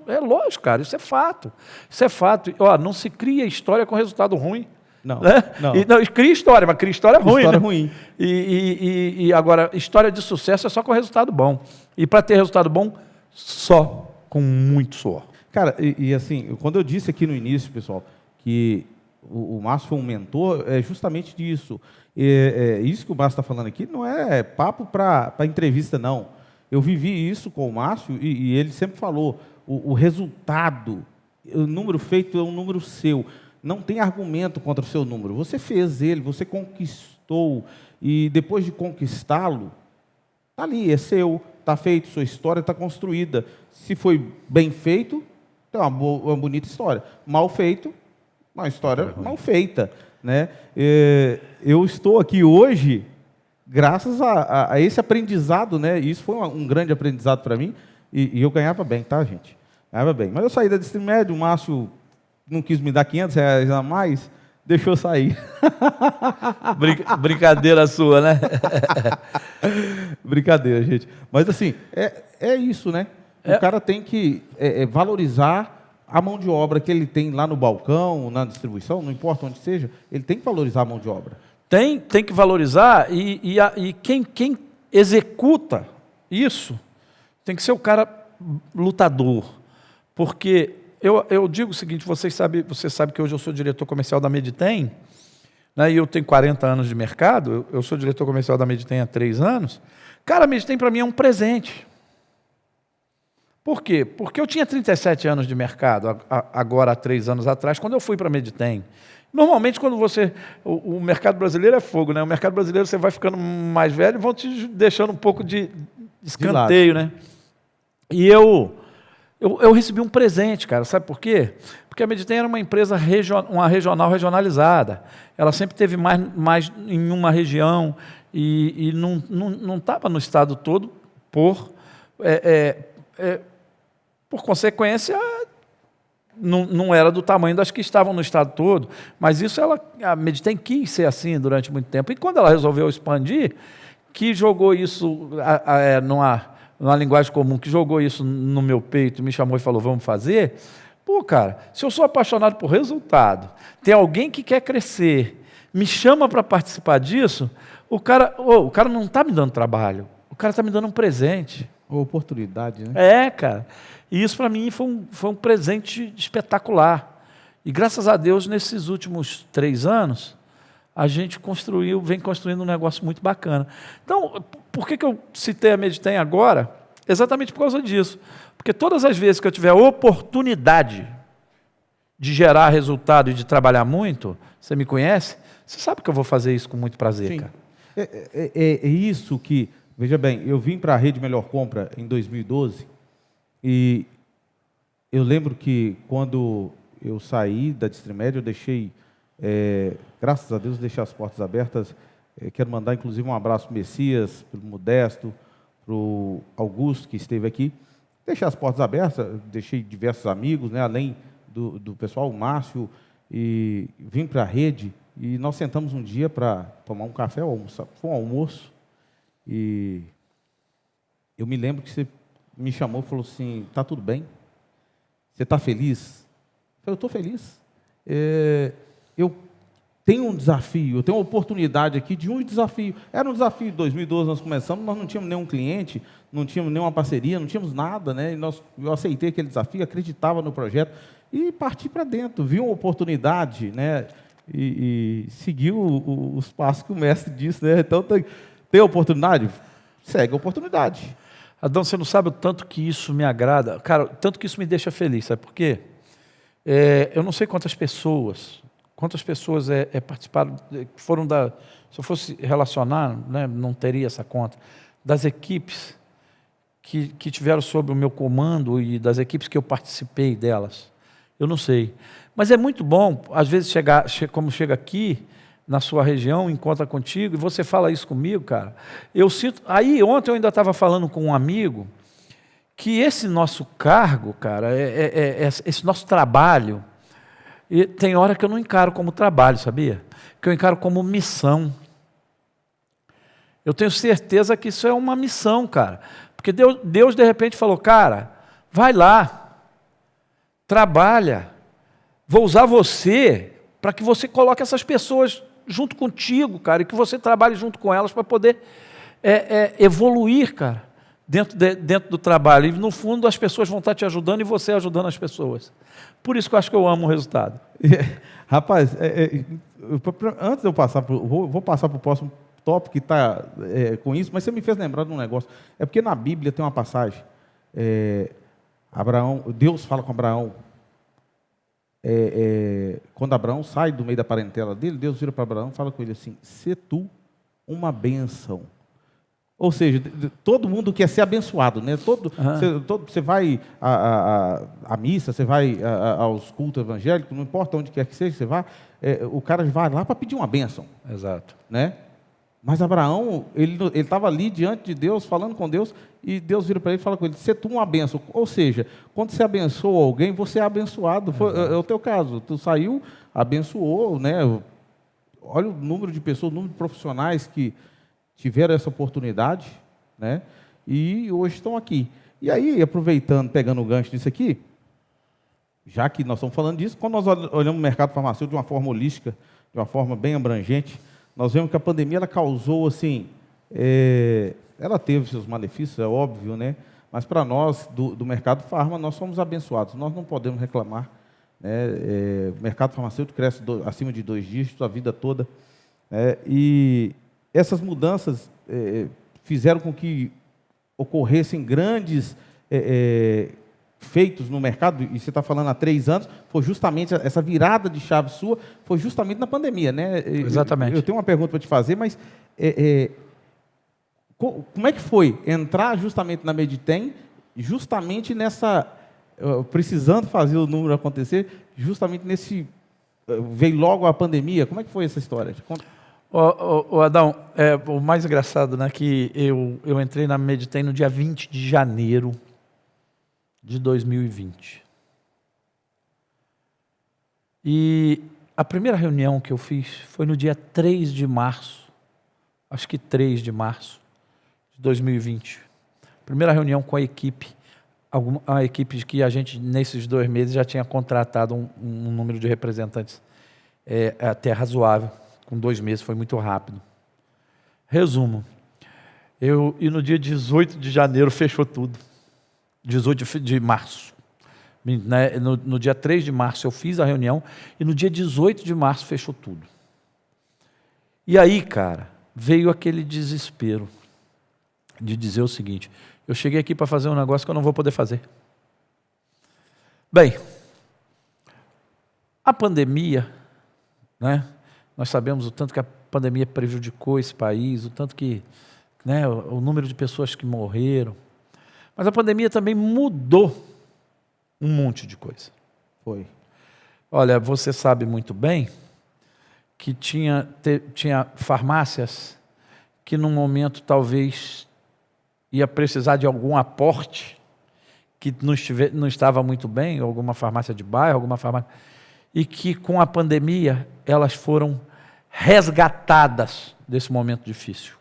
É lógico, cara, isso é fato. Isso é fato. Ó, não se cria história com resultado ruim. Não, né? não. Cria história, mas cria história ruim. História né? ruim. E agora, história de sucesso é só com resultado bom. E para ter resultado bom, só com muito suor. Cara, assim, quando eu disse aqui no início, pessoal, que o Márcio foi um mentor, é justamente disso. Isso que o Márcio está falando aqui não é papo para entrevista, não. Eu vivi isso com o Márcio e ele sempre falou, o resultado, o número feito é um número seu. Não tem argumento contra o seu número. Você fez ele, você conquistou, e depois de conquistá-lo, está ali, é seu, está feito, sua história está construída. Se foi bem feito, é uma bonita história. Mal feito, uma história mal feita. Né? Eu estou aqui hoje graças a esse aprendizado, né? E isso foi um grande aprendizado para mim, e eu ganhava bem, tá, gente? Ganhava bem. Mas eu saí da Distrimed, o Márcio não quis me dar R$500 a mais, deixou sair. Brincadeira sua, né? Brincadeira, gente. Mas assim, é isso, né? O cara tem que valorizar a mão de obra que ele tem lá no balcão, na distribuição, não importa onde seja, ele tem que valorizar a mão de obra. Tem que valorizar, e quem executa isso tem que ser o cara lutador. Porque eu digo o seguinte, você sabe que hoje eu sou diretor comercial da Meditem, né, e eu tenho 40 anos de mercado, eu sou diretor comercial da Meditem há 3 anos. Cara, a Meditem para mim é um presente. Por quê? Porque eu tinha 37 anos de mercado, agora há 3 anos atrás, quando eu fui para a Meditem. Normalmente, quando o mercado brasileiro é fogo, né? O mercado brasileiro, você vai ficando mais velho e vão te deixando um pouco de escanteio, né? E eu recebi um presente, cara. Sabe por quê? Porque a Meditem era uma empresa regionalizada. Ela sempre teve mais em uma região e não estava no estado todo por consequência, não era do tamanho das que estavam no estado todo, mas isso a Meditem quis ser assim durante muito tempo. E quando ela resolveu expandir, que jogou isso numa linguagem comum, que jogou isso no meu peito, me chamou e falou, vamos fazer. Pô, cara, se eu sou apaixonado por resultado, tem alguém que quer crescer, me chama para participar disso, o cara não está me dando trabalho, o cara está me dando um presente. Oportunidade, né? Cara. E isso para mim foi um presente espetacular. E graças a Deus, nesses últimos 3 anos, a gente vem construindo um negócio muito bacana. Então, por que eu citei a Meditem agora? Exatamente por causa disso. Porque todas as vezes que eu tiver a oportunidade de gerar resultado e de trabalhar muito, você me conhece, você sabe que eu vou fazer isso com muito prazer. Sim. Cara. É isso que... Veja bem, eu vim para a Rede Melhor Compra em 2012 e eu lembro que quando eu saí da Distrimed, eu deixei, graças a Deus, deixei as portas abertas. Quero mandar, inclusive, um abraço para o Messias, para o Modesto, para o Augusto, que esteve aqui. Deixei as portas abertas, deixei diversos amigos, né, além do pessoal, o Márcio, e vim para a Rede e nós sentamos um dia para tomar um café, foi um almoço. E eu me lembro que você me chamou e falou assim, está tudo bem? Você está feliz? Eu falei, eu estou feliz. Eu tenho um desafio, eu tenho uma oportunidade aqui de um desafio. Era um desafio de 2012, nós começamos, nós não tínhamos nenhum cliente, não tínhamos nenhuma parceria, não tínhamos nada, né? Eu aceitei aquele desafio, acreditava no projeto e parti para dentro, vi uma oportunidade, né? E segui os passos que o mestre disse, né? Então, tem oportunidade? Segue a oportunidade. Adão, você não sabe o tanto que isso me agrada. Cara, tanto que isso me deixa feliz. Sabe por quê? Eu não sei quantas pessoas participaram, foram se eu fosse relacionar, né, não teria essa conta, das equipes que tiveram sob o meu comando e das equipes que eu participei delas. Eu não sei. Mas é muito bom, às vezes, como chega aqui, na sua região, encontra contigo, e você fala isso comigo, cara. Eu sinto... Aí, ontem eu ainda estava falando com um amigo que esse nosso cargo, cara, esse nosso trabalho, tem hora que eu não encaro como trabalho, sabia? Que eu encaro como missão. Eu tenho certeza que isso é uma missão, cara. Porque Deus de repente falou, cara, vai lá, trabalha, vou usar você para que você coloque essas pessoas junto contigo, cara, e que você trabalhe junto com elas para poder evoluir, cara, dentro do trabalho. E no fundo as pessoas vão estar te ajudando e você ajudando as pessoas. Por isso que eu acho que eu amo o resultado. Rapaz, antes de eu passar, vou passar para o próximo tópico que está com isso, mas você me fez lembrar de um negócio. É porque na Bíblia tem uma passagem, Deus fala com Abraão, quando Abraão sai do meio da parentela dele, Deus vira para Abraão e fala com ele assim, sê tu uma bênção. Ou seja, todo mundo quer ser abençoado, né? Você vai à missa, você vai aos cultos evangélicos, não importa onde quer que seja, você vá, o cara vai lá para pedir uma bênção. Exato. Né? Mas Abraão, ele estava ali diante de Deus, falando com Deus, e Deus vira para ele e fala com ele, sê tu uma bênção. Ou seja, quando você abençoa alguém, você é abençoado. É o teu caso. Tu saiu, abençoou, né? Olha o número de pessoas, o número de profissionais que tiveram essa oportunidade, né? E hoje estão aqui. E aí, aproveitando, pegando o gancho disso aqui, já que nós estamos falando disso, quando nós olhamos o mercado farmacêutico de uma forma holística, de uma forma bem abrangente, nós vemos que a pandemia ela causou, assim, ela teve seus malefícios, é óbvio, né? Mas para nós, do mercado farma, nós somos abençoados, nós não podemos reclamar, né? O mercado farmacêutico cresce acima de 2 dígitos a vida toda, e essas mudanças fizeram com que ocorressem grandes feitos no mercado, e você está falando há 3 anos, foi justamente essa virada de chave sua, foi justamente na pandemia, né? Exatamente. Eu tenho uma pergunta para te fazer, mas como é que foi entrar justamente na Meditem, justamente nessa, precisando fazer o número acontecer, justamente nesse, veio logo a pandemia, como é que foi essa história? Adão, o mais engraçado, né, que eu entrei na Meditem no dia 20 de janeiro de 2020. E a primeira reunião que eu fiz foi no dia 3 de março, acho que 3 de março de 2020. Primeira reunião com a equipe, a equipe de que a gente, nesses 2 meses, já tinha contratado um número de representantes até razoável. Com 2 meses, foi muito rápido. Resumo, e no dia 18 de janeiro fechou tudo. 18 de março. Né? No dia 3 de março eu fiz a reunião e no dia 18 de março fechou tudo. E aí, cara, veio aquele desespero de dizer o seguinte, eu cheguei aqui para fazer um negócio que eu não vou poder fazer. Bem, a pandemia, né? Nós sabemos o tanto que a pandemia prejudicou esse país, o tanto que, né, o número de pessoas que morreram. Mas a pandemia também mudou um monte de coisa. Foi. Olha, você sabe muito bem que tinha farmácias que num momento talvez ia precisar de algum aporte, que não estava muito bem, alguma farmácia de bairro, alguma farmácia, e que com a pandemia elas foram resgatadas desse momento difícil.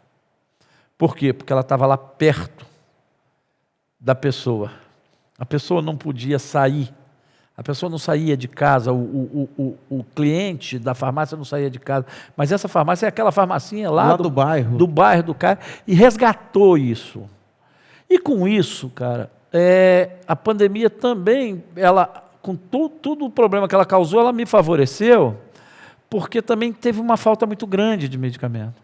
Por quê? Porque ela estava lá perto da pessoa. A pessoa não podia sair. A pessoa não saía de casa, o cliente da farmácia não saía de casa. Mas essa farmácia é aquela farmacinha lá do bairro. Do bairro do cara. E resgatou isso. E com isso, cara, a pandemia também, ela, com todo o problema que ela causou, ela me favoreceu, porque também teve uma falta muito grande de medicamento.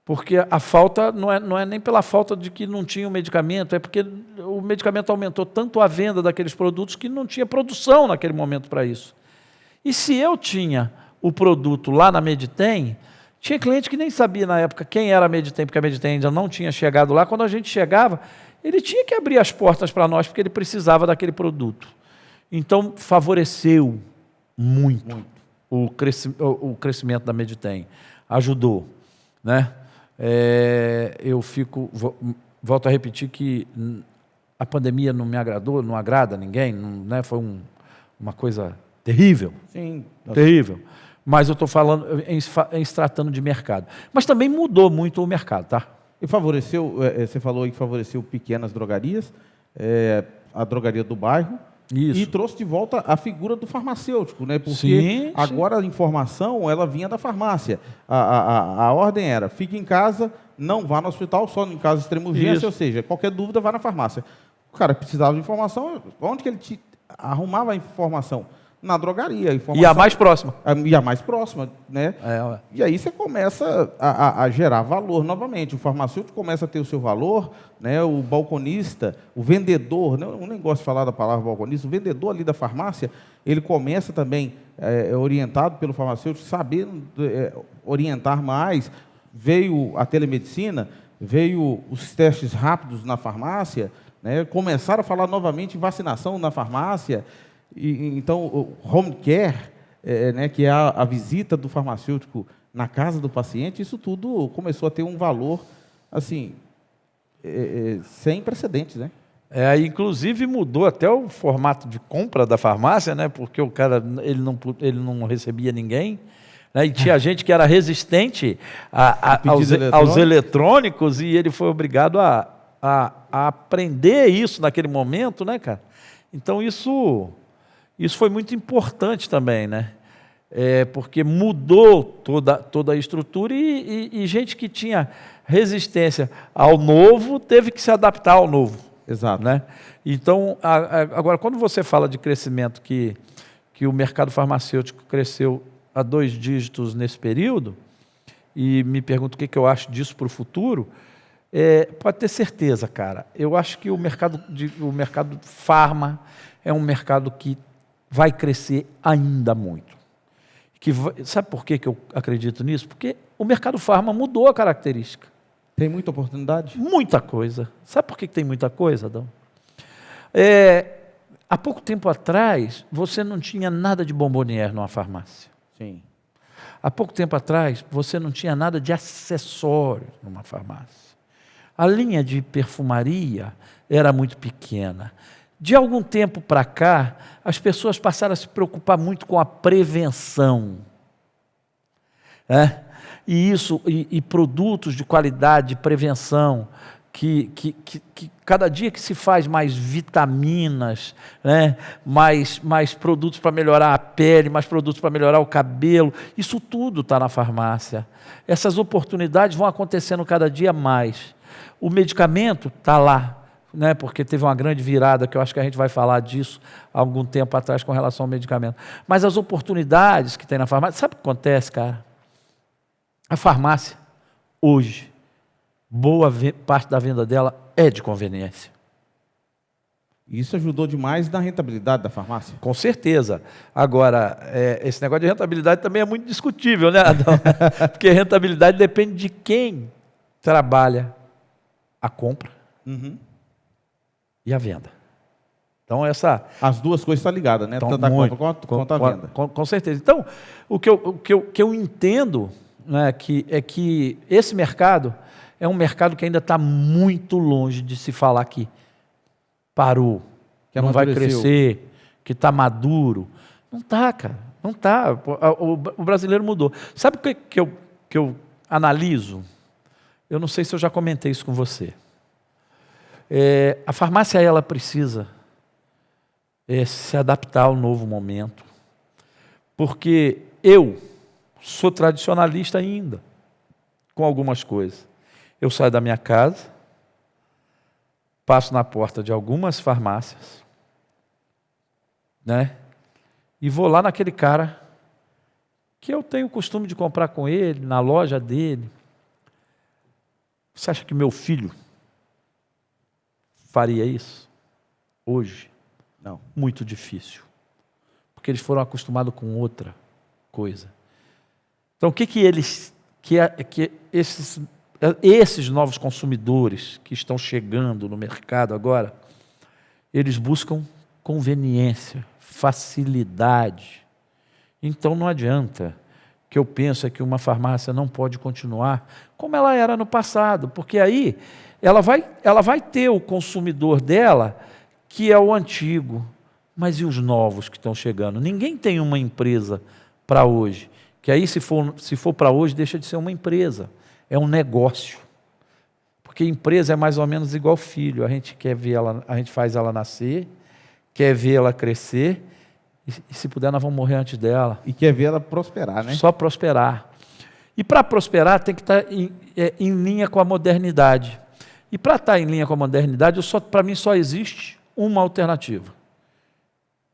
Porque a falta não é nem pela falta de que não tinha o medicamento, é porque o medicamento aumentou tanto a venda daqueles produtos que não tinha produção naquele momento para isso. E se eu tinha o produto lá na Meditem, tinha cliente que nem sabia na época quem era a Meditem, porque a Meditem ainda não tinha chegado lá. Quando a gente chegava, ele tinha que abrir as portas para nós, porque ele precisava daquele produto. Então, favoreceu muito. O crescimento da Meditém. Ajudou, né? Volto a repetir que a pandemia não me agradou, não agrada a ninguém, né? Foi uma coisa terrível. Sim. Terrível. Mas eu estou falando em se tratando de mercado. Mas também mudou muito o mercado, tá? E favoreceu, você falou aí que favoreceu pequenas drogarias, a drogaria do bairro. Isso. E trouxe de volta a figura do farmacêutico, né? Porque Sim, agora a informação, ela vinha da farmácia. A ordem era, fique em casa, não vá no hospital, só em caso de extrema urgência, ou seja, qualquer dúvida, vá na farmácia. O cara precisava de informação, onde que ele arrumava a informação? Na drogaria. E a mais próxima. E a mais próxima, né? E aí você começa a gerar valor novamente. O farmacêutico começa a ter o seu valor, né? O balconista, o vendedor, né? Eu nem gosto de falar da palavra balconista, o vendedor ali da farmácia, ele começa também, orientado pelo farmacêutico, sabendo orientar mais. Veio a telemedicina, veio os testes rápidos na farmácia, né? Começaram a falar novamente em vacinação na farmácia. Então, o home care, né, que é a visita do farmacêutico na casa do paciente, isso tudo começou a ter um valor, assim, sem precedentes, né? Inclusive mudou até o formato de compra da farmácia, né? Porque o cara ele não recebia ninguém, né? E tinha gente que era resistente aos eletrônicos e ele foi obrigado a aprender isso naquele momento, né, cara? Então isso foi muito importante também, né? Porque mudou toda a estrutura e gente que tinha resistência ao novo teve que se adaptar ao novo. Exato. Né? Então, agora, quando você fala de crescimento, que o mercado farmacêutico cresceu a 2 dígitos nesse período, e me pergunto o que eu acho disso para o futuro, pode ter certeza, cara. Eu acho que o mercado farma é um mercado que vai crescer ainda muito. Sabe por que eu acredito nisso? Porque o mercado farma mudou a característica. Tem muita oportunidade? Muita coisa. Sabe por que tem muita coisa, Adão? Há pouco tempo atrás, você não tinha nada de bombonier numa farmácia. Sim. Há pouco tempo atrás, você não tinha nada de acessório numa farmácia. A linha de perfumaria era muito pequena. De algum tempo para cá, as pessoas passaram a se preocupar muito com a prevenção. E produtos de qualidade, de prevenção, que cada dia que se faz mais vitaminas, né? mais produtos para melhorar a pele, mais produtos para melhorar o cabelo, isso tudo está na farmácia. Essas oportunidades vão acontecendo cada dia mais. O medicamento está lá, né, porque teve uma grande virada, que eu acho que a gente vai falar disso há algum tempo atrás com relação ao medicamento. Mas as oportunidades que tem na farmácia, sabe o que acontece, cara? A farmácia, hoje, boa parte da venda dela é de conveniência. Isso ajudou demais na rentabilidade da farmácia? Com certeza. Agora, esse negócio de rentabilidade também é muito discutível, né, Adão? Porque rentabilidade depende de quem trabalha a compra. Uhum. E a venda. Então, as duas coisas estão ligadas, né? Tanto a compra quanto a venda. Com certeza. Então, o que eu entendo, né, é que esse mercado é um mercado que ainda está muito longe de se falar que parou, que não vai crescer, que está maduro. Não está, cara. Não está. O brasileiro mudou. Sabe o que eu analiso? Eu não sei se eu já comentei isso com você. A farmácia ela precisa se adaptar ao novo momento, porque eu sou tradicionalista ainda, com algumas coisas. Eu saio da minha casa, passo na porta de algumas farmácias, né? E vou lá naquele cara que eu tenho o costume de comprar com ele, na loja dele. Você acha que meu filho faria isso? Hoje? Não. Muito difícil. Porque eles foram acostumados com outra coisa. Então, o que esses novos consumidores que estão chegando no mercado agora, eles buscam conveniência, facilidade. Então não adianta que eu pense que uma farmácia não pode continuar como ela era no passado, porque aí ela vai ter o consumidor dela, que é o antigo, mas e os novos que estão chegando? Ninguém tem uma empresa para hoje, que aí se for para hoje deixa de ser uma empresa, é um negócio. Porque empresa é mais ou menos igual filho, a gente quer ver ela, a gente faz ela nascer, quer ver ela crescer, e se puder nós vamos morrer antes dela. E quer ver ela prosperar, né? Só prosperar. E para prosperar tem que estar em linha com a modernidade. E para estar em linha com a modernidade, para mim só existe uma alternativa.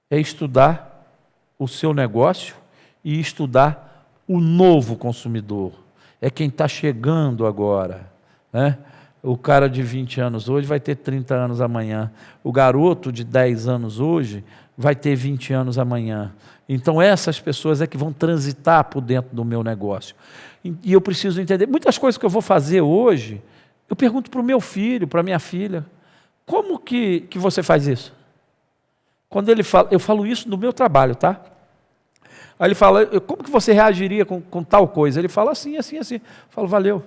É estudar o seu negócio e estudar o novo consumidor. É quem está chegando agora, né? O cara de 20 anos hoje vai ter 30 anos amanhã. O garoto de 10 anos hoje vai ter 20 anos amanhã. Então essas pessoas é que vão transitar por dentro do meu negócio. E eu preciso entender. Muitas coisas que eu vou fazer hoje, eu pergunto para o meu filho, para a minha filha, como que você faz isso? Quando ele fala, eu falo isso no meu trabalho, tá? Aí ele fala, como que você reagiria com tal coisa? Ele fala assim, assim, assim. Eu falo, valeu.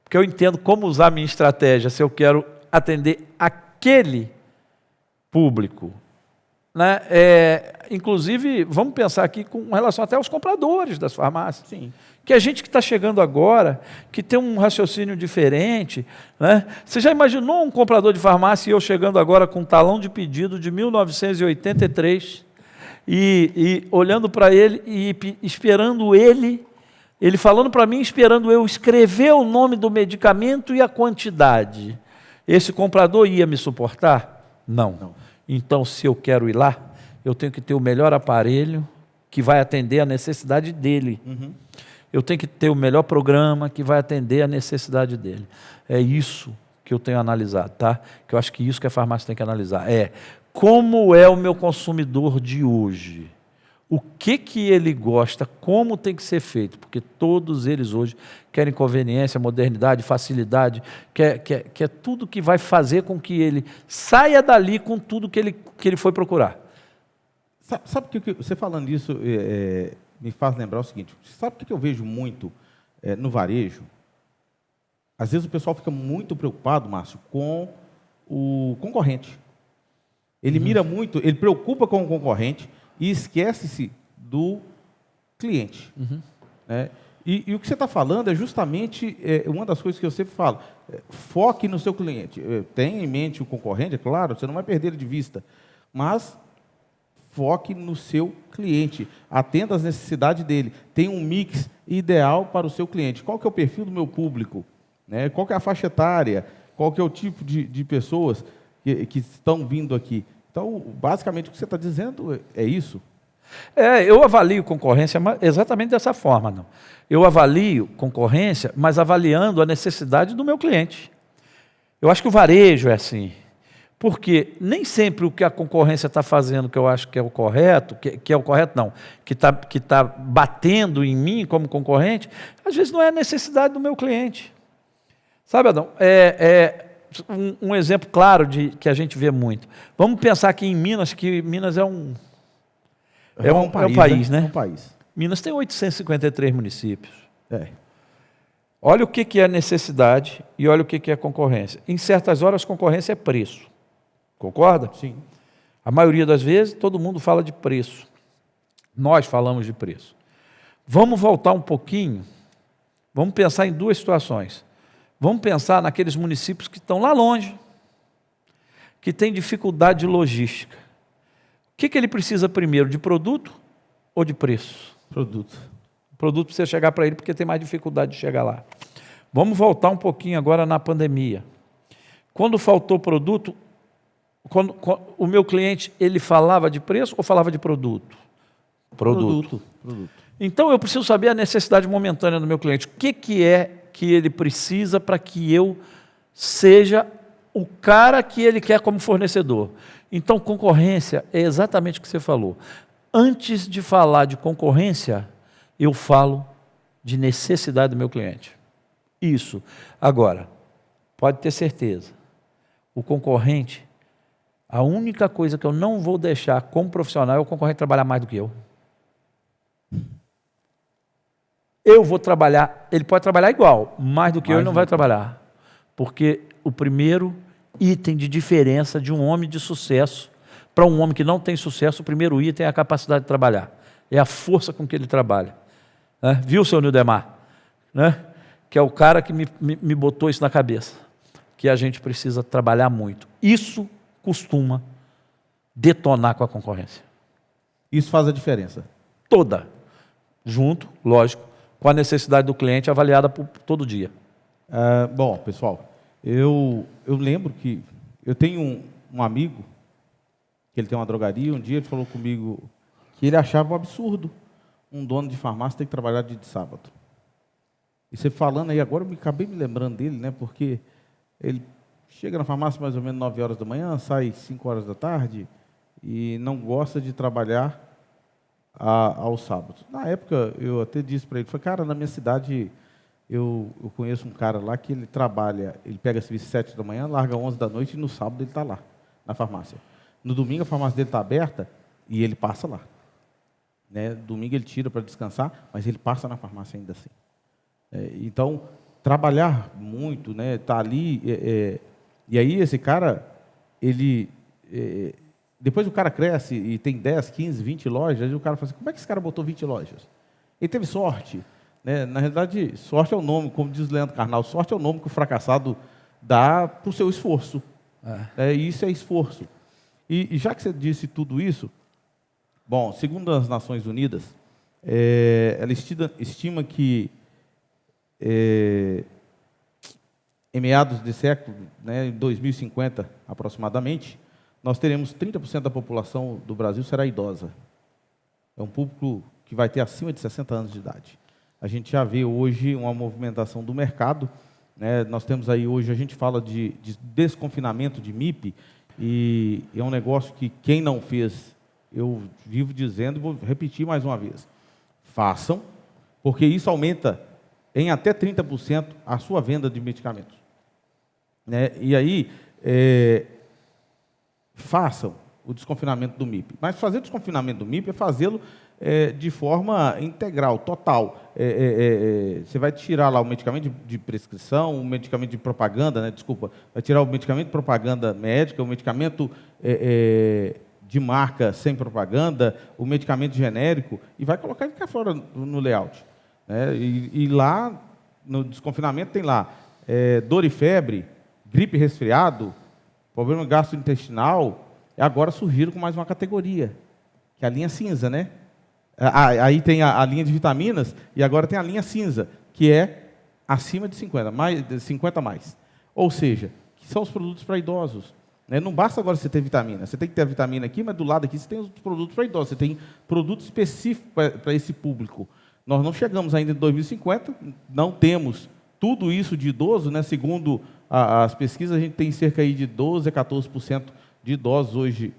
Porque eu entendo como usar a minha estratégia, se eu quero atender aquele público. Né? Inclusive, vamos pensar aqui com relação até aos compradores das farmácias. Sim. Que é gente que está chegando agora, que tem um raciocínio diferente. Né? Você já imaginou um comprador de farmácia e eu chegando agora com um talão de pedido de 1983 e olhando para ele e esperando ele falando para mim, esperando eu escrever o nome do medicamento e a quantidade. Esse comprador ia me suportar? Não. Então, se eu quero ir lá, eu tenho que ter o melhor aparelho que vai atender a necessidade dele. Uhum. Eu tenho que ter o melhor programa que vai atender a necessidade dele. É isso que eu tenho analisado, tá? Que eu acho que isso que a farmácia tem que analisar. Como é o meu consumidor de hoje? O que ele gosta, como tem que ser feito, porque todos eles hoje querem conveniência, modernidade, facilidade, quer tudo que vai fazer com que ele saia dali com tudo que ele foi procurar. Sabe o que você falando isso me faz lembrar o seguinte, sabe o que eu vejo muito no varejo? Às vezes o pessoal fica muito preocupado, Márcio, com o concorrente. Ele mira muito, ele preocupa com o concorrente, e esquece-se do cliente. Uhum. Né? E o que você está falando é justamente uma das coisas que eu sempre falo. Foque no seu cliente. Tenha em mente o concorrente, é claro, você não vai perder ele de vista. Mas foque no seu cliente. Atenda às necessidades dele. Tenha um mix ideal para o seu cliente. Qual que é o perfil do meu público? Né? Qual que é a faixa etária? Qual que é o tipo de pessoas que estão vindo aqui? Então, basicamente, o que você está dizendo é isso? Eu avalio concorrência exatamente dessa forma. Não. Eu avalio concorrência, mas avaliando a necessidade do meu cliente. Eu acho que o varejo é assim. Porque nem sempre o que a concorrência está fazendo, que eu acho que é o correto, que é o correto não, que tá batendo em mim como concorrente, às vezes não é a necessidade do meu cliente. Sabe, Adão? Um exemplo claro que a gente vê muito. Vamos pensar aqui em Minas, que Minas é um país, né? É um país. Minas tem 853 municípios. Olha o que é necessidade e olha o que é concorrência. Em certas horas, concorrência é preço. Concorda? Sim. A maioria das vezes, todo mundo fala de preço. Nós falamos de preço. Vamos voltar um pouquinho. Vamos pensar em duas situações. Vamos pensar naqueles municípios que estão lá longe, que têm dificuldade de logística. O que ele precisa primeiro, de produto ou de preço? Produto. O produto precisa chegar para ele porque tem mais dificuldade de chegar lá. Vamos voltar um pouquinho agora na pandemia. Quando faltou produto, quando o meu cliente, ele falava de preço ou falava de produto? Produto. Então eu preciso saber a necessidade momentânea do meu cliente. O que é que ele precisa para que eu seja o cara que ele quer como fornecedor. Então, concorrência é exatamente o que você falou. Antes de falar de concorrência, eu falo de necessidade do meu cliente. Isso. Agora, pode ter certeza, o concorrente, A única coisa que eu não vou deixar como profissional é o concorrente trabalhar mais do que eu. Eu vou trabalhar, ele pode trabalhar igual, mais do que eu ele não vai trabalhar. Porque o primeiro item de diferença de um homem de sucesso para um homem que não tem sucesso, o primeiro item é a capacidade de trabalhar. É a força com que ele trabalha. Né? Viu, seu Nildemar? Né? Que é o cara que me botou isso na cabeça. Que a gente precisa trabalhar muito. Isso costuma detonar com a concorrência. Isso faz a diferença? Toda. Junto, lógico, com a necessidade do cliente avaliada por todo dia. Bom, pessoal, eu lembro que eu tenho um amigo, que ele tem uma drogaria, um dia ele falou comigo que ele achava um absurdo um dono de farmácia ter que trabalhar dia de sábado. E você falando aí agora, eu acabei me lembrando dele, né? Porque ele chega na farmácia mais ou menos 9 horas da manhã, sai 5 horas da tarde e não gosta de trabalhar aos sábados. Na época, eu até disse para ele, falei, cara, na minha cidade eu conheço um cara lá que ele trabalha, ele pega serviço 7 da manhã, larga 11 da noite e no sábado ele está lá, na farmácia. No domingo a farmácia dele está aberta e ele passa lá. Né? Domingo ele tira para descansar, mas ele passa na farmácia ainda assim. Então, trabalhar muito, né? Tá ali, e aí esse cara, ele, depois o cara cresce e tem 10, 15, 20 lojas, e o cara fala assim, como é que esse cara botou 20 lojas? Ele teve sorte, né? Na realidade, sorte é o nome, como diz o Leandro Carnal, sorte é o nome que o fracassado dá para o seu esforço. Isso é esforço. E já que você disse tudo isso, bom, segundo as Nações Unidas, ela estima que em meados de século, né, em 2050 aproximadamente, nós teremos 30% da população do Brasil será idosa. É um público que vai ter acima de 60 anos de idade. A gente já vê hoje uma movimentação do mercado, né, nós temos aí hoje, a gente fala de desconfinamento de MIP, e é um negócio que quem não fez, eu vivo dizendo e vou repetir mais uma vez, façam, porque isso aumenta em até 30% a sua venda de medicamentos. Né? E aí, façam o desconfinamento do MIP. Mas fazer o desconfinamento do MIP é fazê-lo de forma integral, total. Você vai tirar lá o medicamento de prescrição, o medicamento de propaganda, né? Desculpa, vai tirar o medicamento de propaganda médica, o medicamento de marca sem propaganda, o medicamento genérico, e vai colocar ele cá fora no layout. E lá, no desconfinamento, tem lá dor e febre, gripe e resfriado, problema gastrointestinal, e agora surgiram com mais uma categoria, que é a linha cinza, né? Aí tem a linha de vitaminas, e agora tem a linha cinza, que é acima de 50 mais. Ou seja, que são os produtos para idosos. Né? Não basta agora você ter vitamina, você tem que ter a vitamina aqui, mas do lado aqui você tem os produtos para idosos, você tem produtos específicos para esse público. Nós não chegamos ainda em 2050, não temos tudo isso de idoso, né? Segundo as pesquisas, a gente tem cerca aí de 12% a 14% de idosos hoje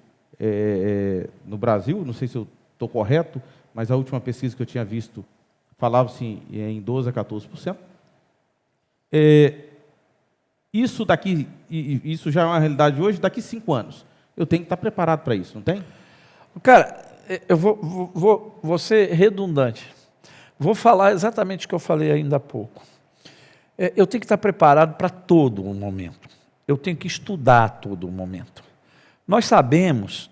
no Brasil, não sei se eu estou correto, mas a última pesquisa que eu tinha visto falava-se em 12% a 14%. Isso já é uma realidade hoje, daqui 5 anos. Eu tenho que estar preparado para isso, não tem? Cara, eu vou ser redundante. Vou falar exatamente o que eu falei ainda há pouco. Eu tenho que estar preparado para todo o momento. Eu tenho que estudar todo o momento. Nós sabemos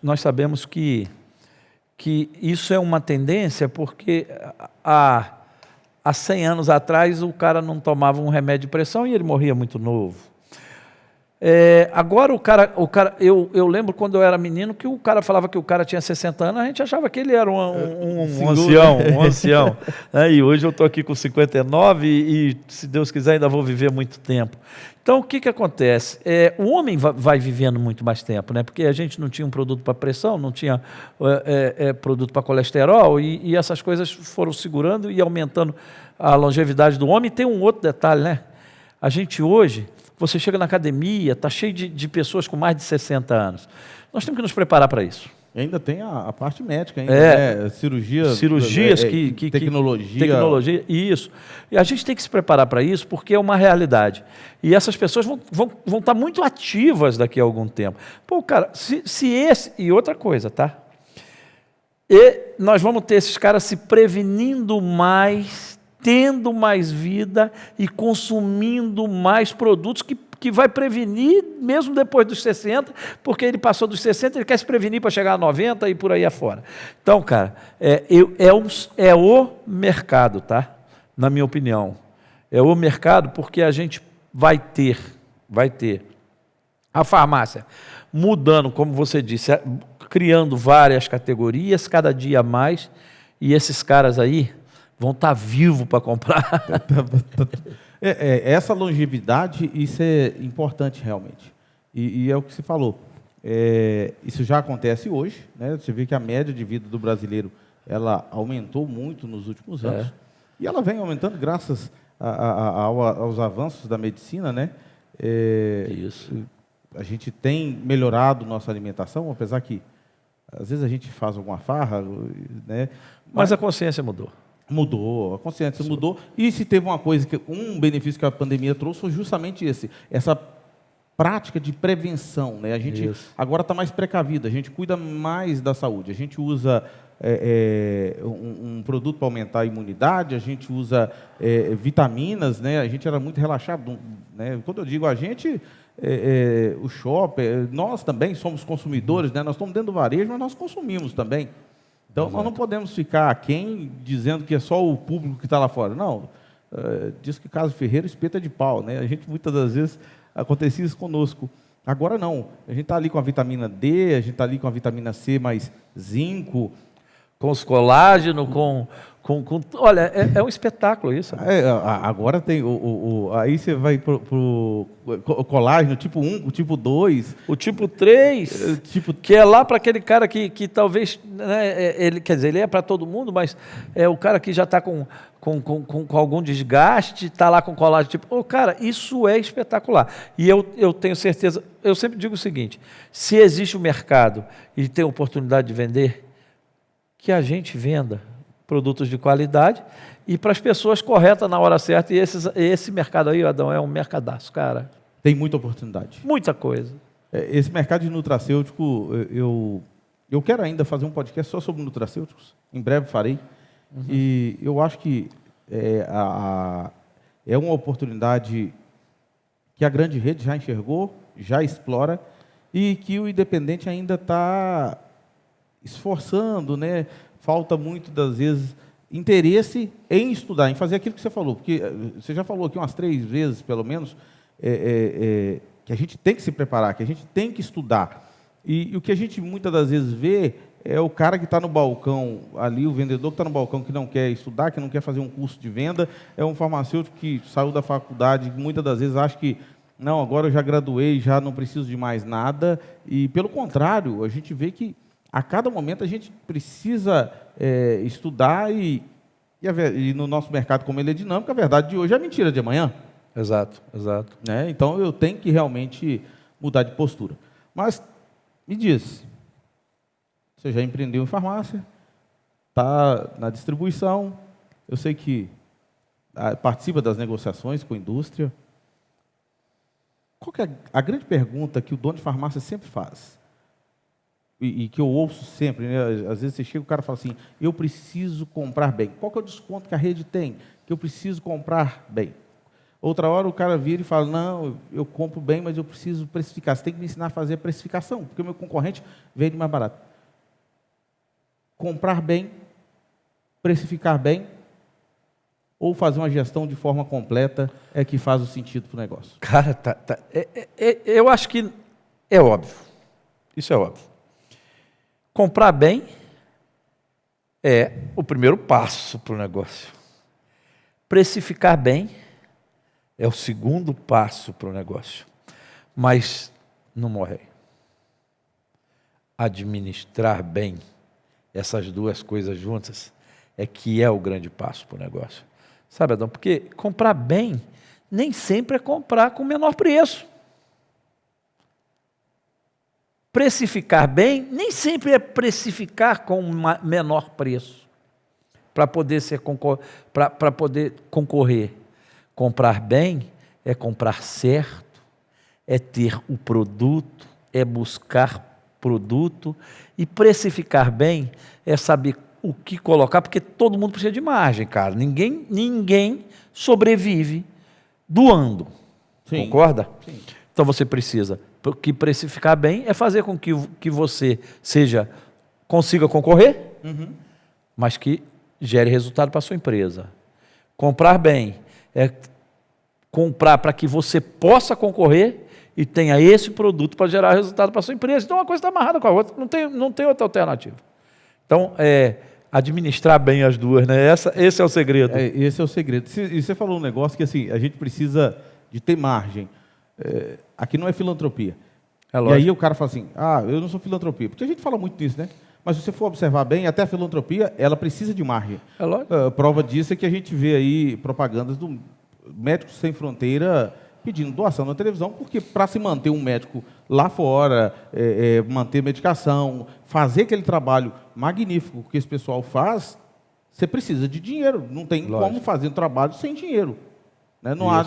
que isso é uma tendência porque há 100 anos atrás o cara não tomava um remédio de pressão e ele morria muito novo. Agora eu lembro quando eu era menino que o cara falava que o cara tinha 60 anos, a gente achava que ele era um ancião. E hoje eu estou aqui com 59 e, se Deus quiser, ainda vou viver muito tempo. Então, o que acontece? O homem vai vivendo muito mais tempo, né? Porque a gente não tinha um produto para pressão, não tinha produto para colesterol, e essas coisas foram segurando e aumentando a longevidade do homem. E tem um outro detalhe, né? A gente hoje... Você chega na academia, está cheio de pessoas com mais de 60 anos. Nós temos que nos preparar para isso. Ainda tem a parte médica, ainda, né? Cirurgias tecnologia, isso. E a gente tem que se preparar para isso, porque é uma realidade. E essas pessoas vão estar muito ativas daqui a algum tempo. Pô, cara, se esse... E outra coisa, tá? E nós vamos ter esses caras se prevenindo mais, tendo mais vida e consumindo mais produtos que vai prevenir mesmo depois dos 60, porque ele passou dos 60, ele quer se prevenir para chegar a 90 e por aí afora. Então, cara, é o mercado, tá? Na minha opinião. É o mercado porque a gente vai ter a farmácia mudando, como você disse, criando várias categorias, cada dia mais, e esses caras aí vão estar vivos para comprar. Essa longevidade, isso é importante realmente. E é o que você falou. Isso já acontece hoje, né? Você vê que a média de vida do brasileiro ela aumentou muito nos últimos anos. E ela vem aumentando graças aos avanços da medicina, né? Isso. A gente tem melhorado nossa alimentação, apesar que às vezes a gente faz alguma farra, né? Mas a consciência mudou. Mudou, a consciência mudou. E se teve uma coisa, um benefício que a pandemia trouxe foi justamente essa prática de prevenção, né? A gente agora está mais precavido, a gente cuida mais da saúde, a gente usa um produto para aumentar a imunidade, a gente usa vitaminas, né? A gente era muito relaxado, né? Quando eu digo a gente, o shopping, nós também somos consumidores, né? Nós estamos dentro do varejo, mas nós consumimos também. Então, nós não podemos ficar aquém dizendo que é só o público que está lá fora. Não, diz que Casa Ferreira espeta de pau, né? A gente, muitas das vezes, acontecia isso conosco. Agora não, a gente está ali com a vitamina D, a gente está ali com a vitamina C mais zinco. Com os colágenos, olha, é um espetáculo isso. Agora tem aí você vai pro colágeno tipo 1, o tipo 2. O tipo 3, que é lá para aquele cara que talvez, né, quer dizer, ele é para todo mundo, mas é o cara que já está com algum desgaste, está lá com colágeno. Tipo, cara, isso é espetacular. E eu tenho certeza, eu sempre digo o seguinte, se existe um mercado e tem oportunidade de vender, que a gente venda produtos de qualidade e para as pessoas corretas na hora certa. E esse mercado aí, Adão, é um mercadaço, cara. Tem muita oportunidade. Muita coisa. Esse mercado de nutracêutico, eu quero ainda fazer um podcast só sobre nutracêuticos. Em breve farei. E eu acho que é uma oportunidade que a grande rede já enxergou, já explora, e que o independente ainda está esforçando, né? Falta muito das vezes interesse em estudar, em fazer aquilo que você falou, porque você já falou aqui umas 3 vezes, pelo menos, que a gente tem que se preparar, que a gente tem que estudar. E o que a gente muitas das vezes vê é o cara que está no balcão ali, o vendedor que está no balcão que não quer estudar, que não quer fazer um curso de venda, é um farmacêutico que saiu da faculdade, que muitas das vezes acha que não, agora eu já graduei, já não preciso de mais nada, e pelo contrário, a gente vê que a cada momento a gente precisa estudar e no nosso mercado, como ele é dinâmico, a verdade de hoje é a mentira de amanhã. Exato. Né? Então, eu tenho que realmente mudar de postura. Mas, me diz, você já empreendeu em farmácia, está na distribuição, eu sei que participa das negociações com a indústria. Qual que é a grande pergunta que o dono de farmácia sempre faz? E que eu ouço sempre, né? Às vezes você chega e o cara fala assim, eu preciso comprar bem. Qual que é o desconto que a rede tem? Que eu preciso comprar bem. Outra hora o cara vira e fala, não, eu compro bem, mas eu preciso precificar. Você tem que me ensinar a fazer precificação, porque o meu concorrente vende mais barato. Comprar bem, precificar bem, ou fazer uma gestão de forma completa é que faz o sentido para o negócio. Cara, eu acho que é óbvio. Isso é óbvio. Comprar bem é o primeiro passo para o negócio. Precificar bem é o segundo passo para o negócio. Mas não morre aí. Administrar bem essas duas coisas juntas é que é o grande passo para o negócio. Sabe, Adão? Porque comprar bem nem sempre é comprar com o menor preço. precificar bem nem sempre é precificar com menor preço para poder concorrer. Comprar bem é comprar certo, é ter o produto, é buscar produto, e precificar bem é saber o que colocar, porque todo mundo precisa de margem, cara. Ninguém sobrevive doando. Sim. Concorda? Sim. Então você precisa, porque precificar bem é fazer com que você consiga concorrer, mas que gere resultado para a sua empresa. Comprar bem é comprar para que você possa concorrer e tenha esse produto para gerar resultado para a sua empresa. Então uma coisa está amarrada com a outra, não tem outra alternativa. Então, administrar bem as duas, né? Esse é o segredo. Esse é o segredo. E você falou um negócio que assim, a gente precisa de ter margem. Aqui não é filantropia. E aí o cara fala assim, eu não sou filantropia. Porque a gente fala muito disso, né? Mas se você for observar bem, até a filantropia, ela precisa de margem. É lógico. Prova disso é que a gente vê aí propagandas do Médicos Sem Fronteira pedindo doação na televisão, porque para se manter um médico lá fora, manter medicação, fazer aquele trabalho magnífico que esse pessoal faz, você precisa de dinheiro. Não tem como fazer um trabalho sem dinheiro. Né? Não há,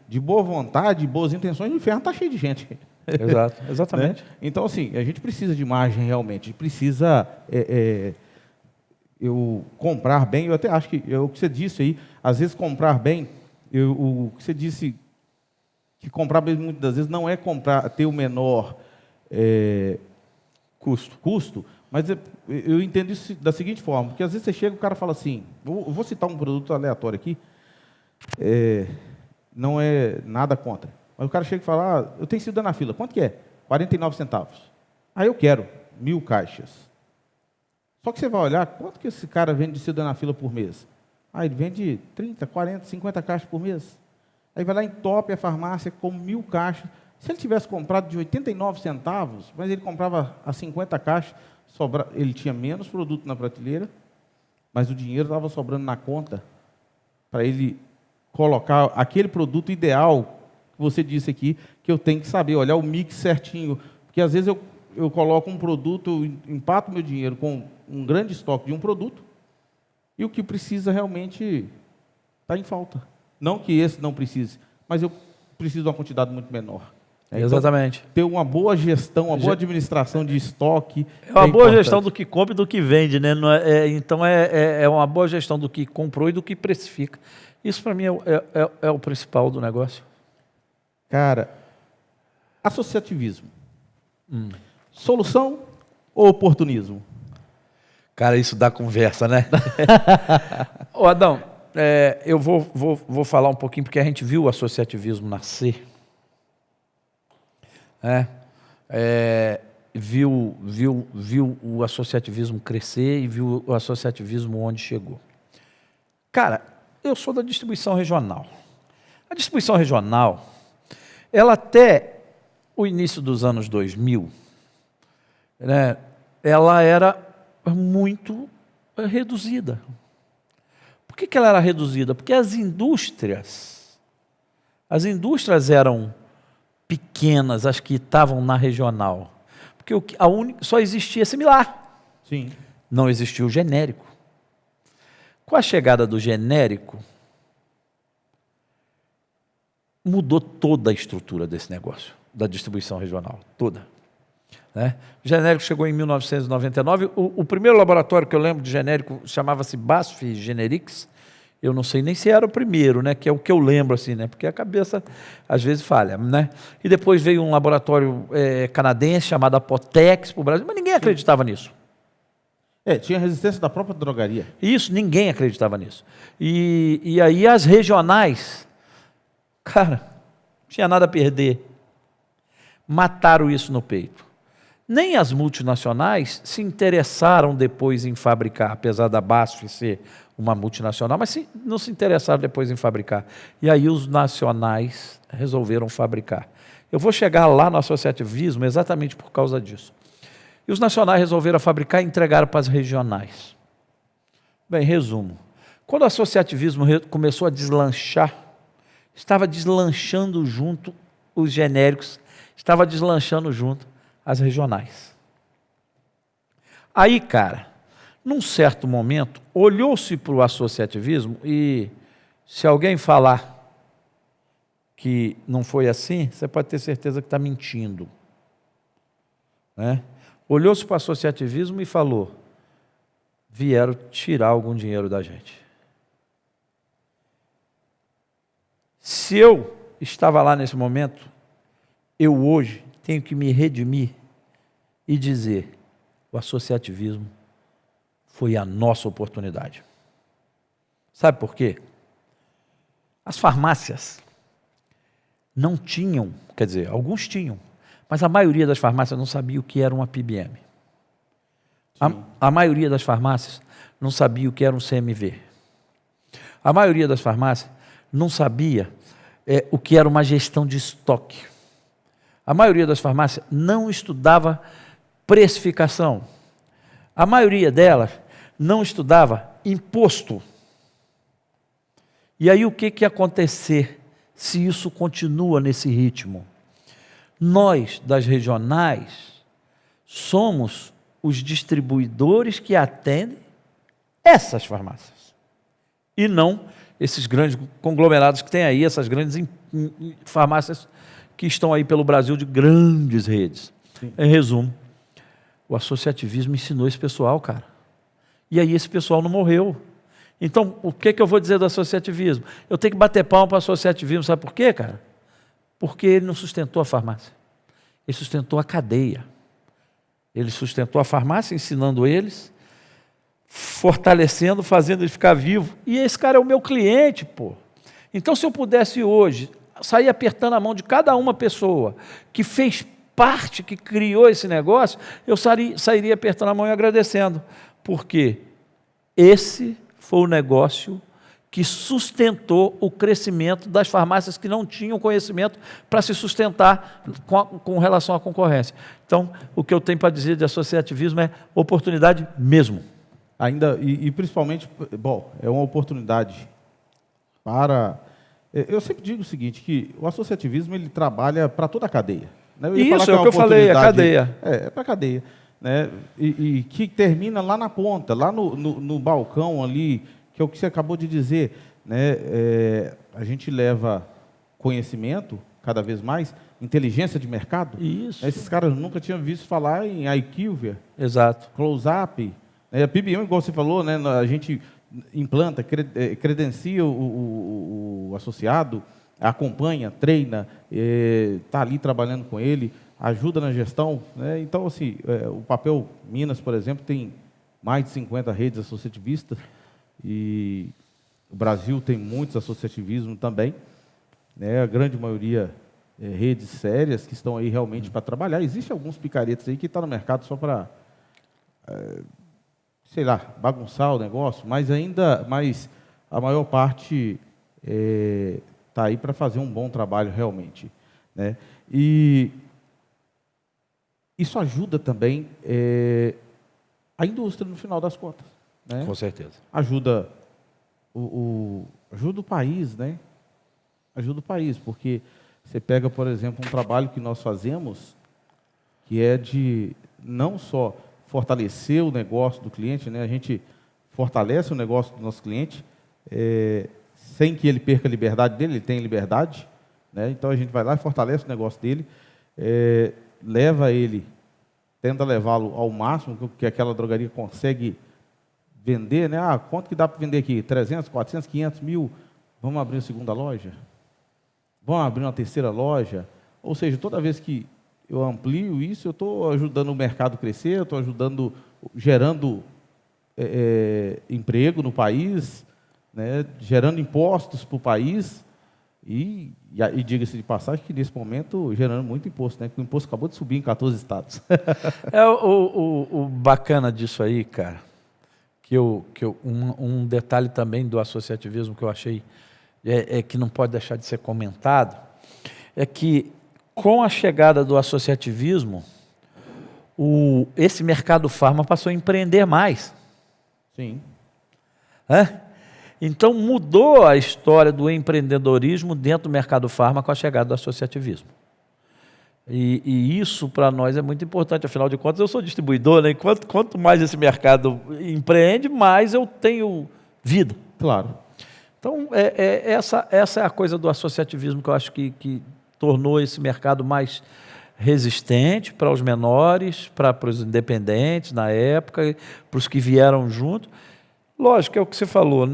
de boa vontade, de boas intenções, o inferno está cheio de gente. Exato, exatamente. Né? Então, assim, a gente precisa de margem realmente. A gente precisa comprar bem. Eu até acho que o que você disse aí, às vezes comprar bem, o que você disse, que comprar bem muitas das vezes não é ter o menor custo, mas eu entendo isso da seguinte forma, porque às vezes você chega e o cara fala assim, eu vou citar um produto aleatório aqui, não é nada contra, mas o cara chega e fala, eu tenho sido na fila, quanto que é? 49 centavos. Eu quero 1000 caixas. Só que você vai olhar, quanto que esse cara vende de sido na fila por mês? Ele vende 30, 40, 50 caixas por mês. Aí vai lá em top a farmácia com 1000 caixas. Se ele tivesse comprado de 89 centavos, mas ele comprava as 50 caixas, ele tinha menos produto na prateleira, mas o dinheiro estava sobrando na conta para ele colocar aquele produto ideal que você disse aqui, que eu tenho que saber, olhar o mix certinho. Porque às vezes eu coloco um produto, eu empato meu dinheiro com um grande estoque de um produto, e o que precisa realmente está em falta. Não que esse não precise, mas eu preciso de uma quantidade muito menor. Exatamente. Então, ter uma boa gestão, uma boa administração de estoque. Uma boa gestão do que compra e do que vende, né? Então é uma boa gestão do que comprou e do que precifica. Isso para mim é o principal do negócio. Cara, associativismo. Solução ou oportunismo? Cara, isso dá conversa, né? Ô Adão, eu vou falar um pouquinho, porque a gente viu o associativismo nascer. Viu o associativismo crescer e viu o associativismo onde chegou. Cara, eu sou da distribuição regional. A distribuição regional, ela até o início dos anos 2000, né, ela era muito reduzida. Por que ela era reduzida? Porque as indústrias eram pequenas, as que estavam na regional. Porque só existia similar. Sim. Não existia o genérico. Com a chegada do genérico, mudou toda a estrutura desse negócio, da distribuição regional, toda. Né? O genérico chegou em 1999. O primeiro laboratório que eu lembro de genérico chamava-se BASF Generics. Eu não sei nem se era o primeiro, né? Que é o que eu lembro, assim, né? Porque a cabeça às vezes falha, né? E depois veio um laboratório canadense chamado Apotex para o Brasil, mas ninguém acreditava nisso. Tinha resistência da própria drogaria. Isso, ninguém acreditava nisso. E aí as regionais, cara, não tinha nada a perder. Mataram isso no peito. Nem as multinacionais se interessaram depois em fabricar, apesar da BASF ser uma multinacional, mas não se interessaram depois em fabricar. E aí os nacionais resolveram fabricar. Eu vou chegar lá no associativismo exatamente por causa disso. E os nacionais resolveram fabricar e entregaram para as regionais. Bem, resumo. Quando o associativismo começou a deslanchar, estava deslanchando junto os genéricos, estava deslanchando junto as regionais. Aí, cara, num certo momento, olhou-se para o associativismo e se alguém falar que não foi assim, você pode ter certeza que está mentindo. Né? Olhou-se para o associativismo e falou: vieram tirar algum dinheiro da gente. Se eu estava lá nesse momento, eu hoje tenho que me redimir e dizer: o associativismo foi a nossa oportunidade. Sabe por quê? As farmácias não tinham, quer dizer, alguns tinham, mas a maioria das farmácias não sabia o que era uma PBM. A maioria das farmácias não sabia o que era um CMV. A maioria das farmácias não sabia o que era uma gestão de estoque. A maioria das farmácias não estudava precificação. A maioria delas não estudava imposto. E aí o que ia acontecer se isso continua nesse ritmo? Nós, das regionais, somos os distribuidores que atendem essas farmácias. E não esses grandes conglomerados que tem aí, essas grandes farmácias que estão aí pelo Brasil de grandes redes. Sim. Em resumo, o associativismo ensinou esse pessoal, cara. E aí esse pessoal não morreu. Então, o que eu vou dizer do associativismo? Eu tenho que bater palma para o associativismo, sabe por quê, cara? Porque ele não sustentou a farmácia. Ele sustentou a cadeia. Ele sustentou a farmácia, ensinando eles, fortalecendo, fazendo ele ficar vivo. E esse cara é o meu cliente, pô. Então, se eu pudesse hoje sair apertando a mão de cada uma pessoa que fez parte, que criou esse negócio, eu sairia apertando a mão e agradecendo. Porque esse foi o negócio que sustentou o crescimento das farmácias que não tinham conhecimento para se sustentar com relação à concorrência. Então, o que eu tenho para dizer de associativismo é oportunidade mesmo. Ainda, e principalmente, bom, é uma oportunidade para... Eu sempre digo o seguinte, que o associativismo ele trabalha para toda a cadeia. Né? Isso, é o que eu falei, a cadeia. É para a cadeia. Né? E que termina lá na ponta, lá no balcão ali, que é o que você acabou de dizer. Né? A gente leva conhecimento, cada vez mais, inteligência de mercado. Isso. Esses caras nunca tinham visto falar em IQVIA, exato, Close-Up, a PBM, igual você falou, né? A gente implanta, credencia o associado, acompanha, treina, está ali trabalhando com ele, ajuda na gestão. Né? Então, assim, o papel Minas, por exemplo, tem mais de 50 redes associativistas e o Brasil tem muitos associativismos também. Né? A grande maioria redes sérias que estão aí realmente para trabalhar. Existem alguns picaretas aí que estão no mercado só para, sei lá, bagunçar o negócio, mas a maior parte está aí para fazer um bom trabalho realmente. Né? E isso ajuda também a indústria no final das contas. Né? Com certeza. Ajuda ajuda o país, né? Ajuda o país, porque você pega, por exemplo, um trabalho que nós fazemos, que é de não só fortalecer o negócio do cliente, né? A gente fortalece o negócio do nosso cliente, sem que ele perca a liberdade dele, ele tem liberdade, né? Então a gente vai lá e fortalece o negócio dele, leva ele, tenta levá-lo ao máximo que aquela drogaria consegue vender, né? Quanto que dá para vender aqui? 300, 400, 500 mil? Vamos abrir uma segunda loja? Vamos abrir uma terceira loja? Ou seja, toda vez que eu amplio isso, eu estou ajudando o mercado a crescer, eu estou ajudando, gerando emprego no país, né? Gerando impostos para o país e diga-se de passagem que nesse momento gerando muito imposto, né? Porque o imposto acabou de subir em 14 estados. O bacana disso aí, cara, um detalhe também do associativismo que eu achei que não pode deixar de ser comentado, é que com a chegada do associativismo, esse mercado farma passou a empreender mais. Sim. Então mudou a história do empreendedorismo dentro do mercado farma com a chegada do associativismo. E isso para nós é muito importante, afinal de contas eu sou distribuidor, né? Quanto mais esse mercado empreende, mais eu tenho vida. Claro. Então, essa é a coisa do associativismo que eu acho que tornou esse mercado mais resistente para os menores, para os independentes na época, para os que vieram junto. Lógico, é o que você falou.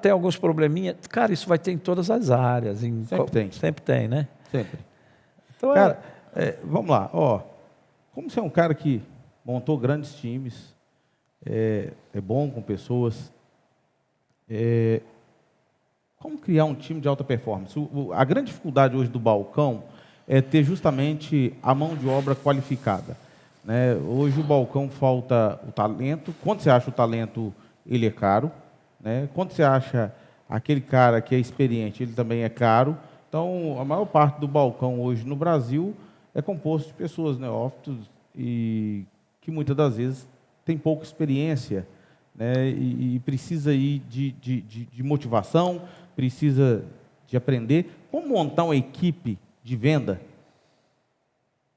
Tem alguns probleminhas. Cara, isso vai ter em todas as áreas. Sempre tem, né? Sempre. Então, cara, vamos lá. Como você é um cara que montou grandes times, é bom com pessoas, como criar um time de alta performance? A grande dificuldade hoje do balcão é ter justamente a mão de obra qualificada, né? Hoje o balcão falta o talento. Quando você acha o talento, ele é caro, né? Quando você acha aquele cara que é experiente, ele também é caro. Então, a maior parte do balcão hoje no Brasil é composto de pessoas neófitos e que muitas das vezes tem pouca experiência, né? E precisa aí de motivação, precisa de aprender. Como montar uma equipe de venda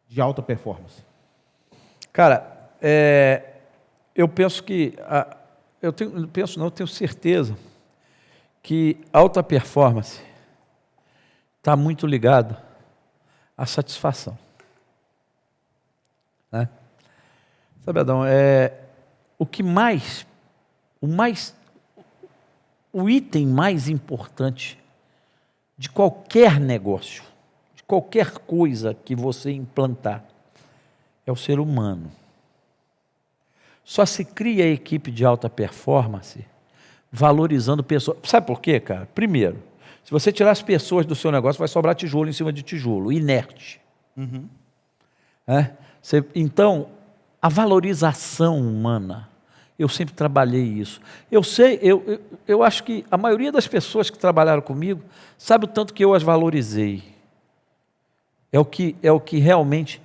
de alta performance? Cara, eu penso que... eu tenho certeza que alta performance está muito ligado à satisfação. Né? Sabe, Adão, o item mais importante de qualquer negócio, de qualquer coisa que você implantar, é o ser humano. Só se cria a equipe de alta performance valorizando pessoas. Sabe por quê, cara? Primeiro, se você tirar as pessoas do seu negócio, vai sobrar tijolo em cima de tijolo, inerte. Uhum. Então, a valorização humana, eu sempre trabalhei isso. Eu acho que a maioria das pessoas que trabalharam comigo sabe o tanto que eu as valorizei. É o que realmente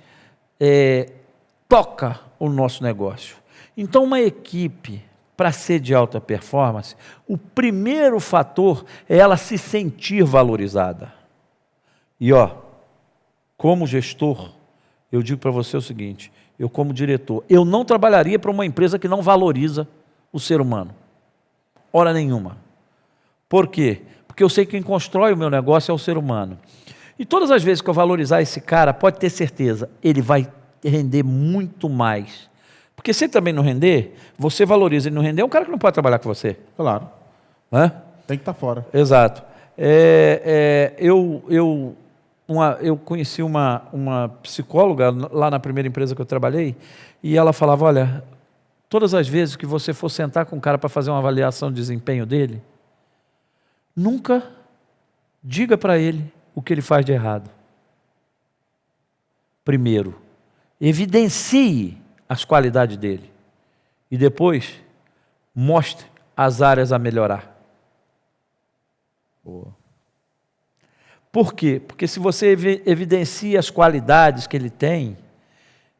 toca o nosso negócio. Então, uma equipe, para ser de alta performance, o primeiro fator é ela se sentir valorizada. E, como gestor, eu digo para você o seguinte, eu como diretor, eu não trabalharia para uma empresa que não valoriza o ser humano. Hora nenhuma. Por quê? Porque eu sei que quem constrói o meu negócio é o ser humano. E todas as vezes que eu valorizar esse cara, pode ter certeza, ele vai render muito mais. Porque se ele também não render, você valoriza, ele não render, é um cara que não pode trabalhar com você. Claro. Tem que estar fora. Exato. Eu conheci uma psicóloga lá na primeira empresa que eu trabalhei, e ela falava, olha, todas as vezes que você for sentar com um cara para fazer uma avaliação de desempenho dele, nunca diga para ele o que ele faz de errado. Primeiro, evidencie as qualidades dele. E depois, mostre as áreas a melhorar. Boa. Por quê? Porque se você evidencia as qualidades que ele tem,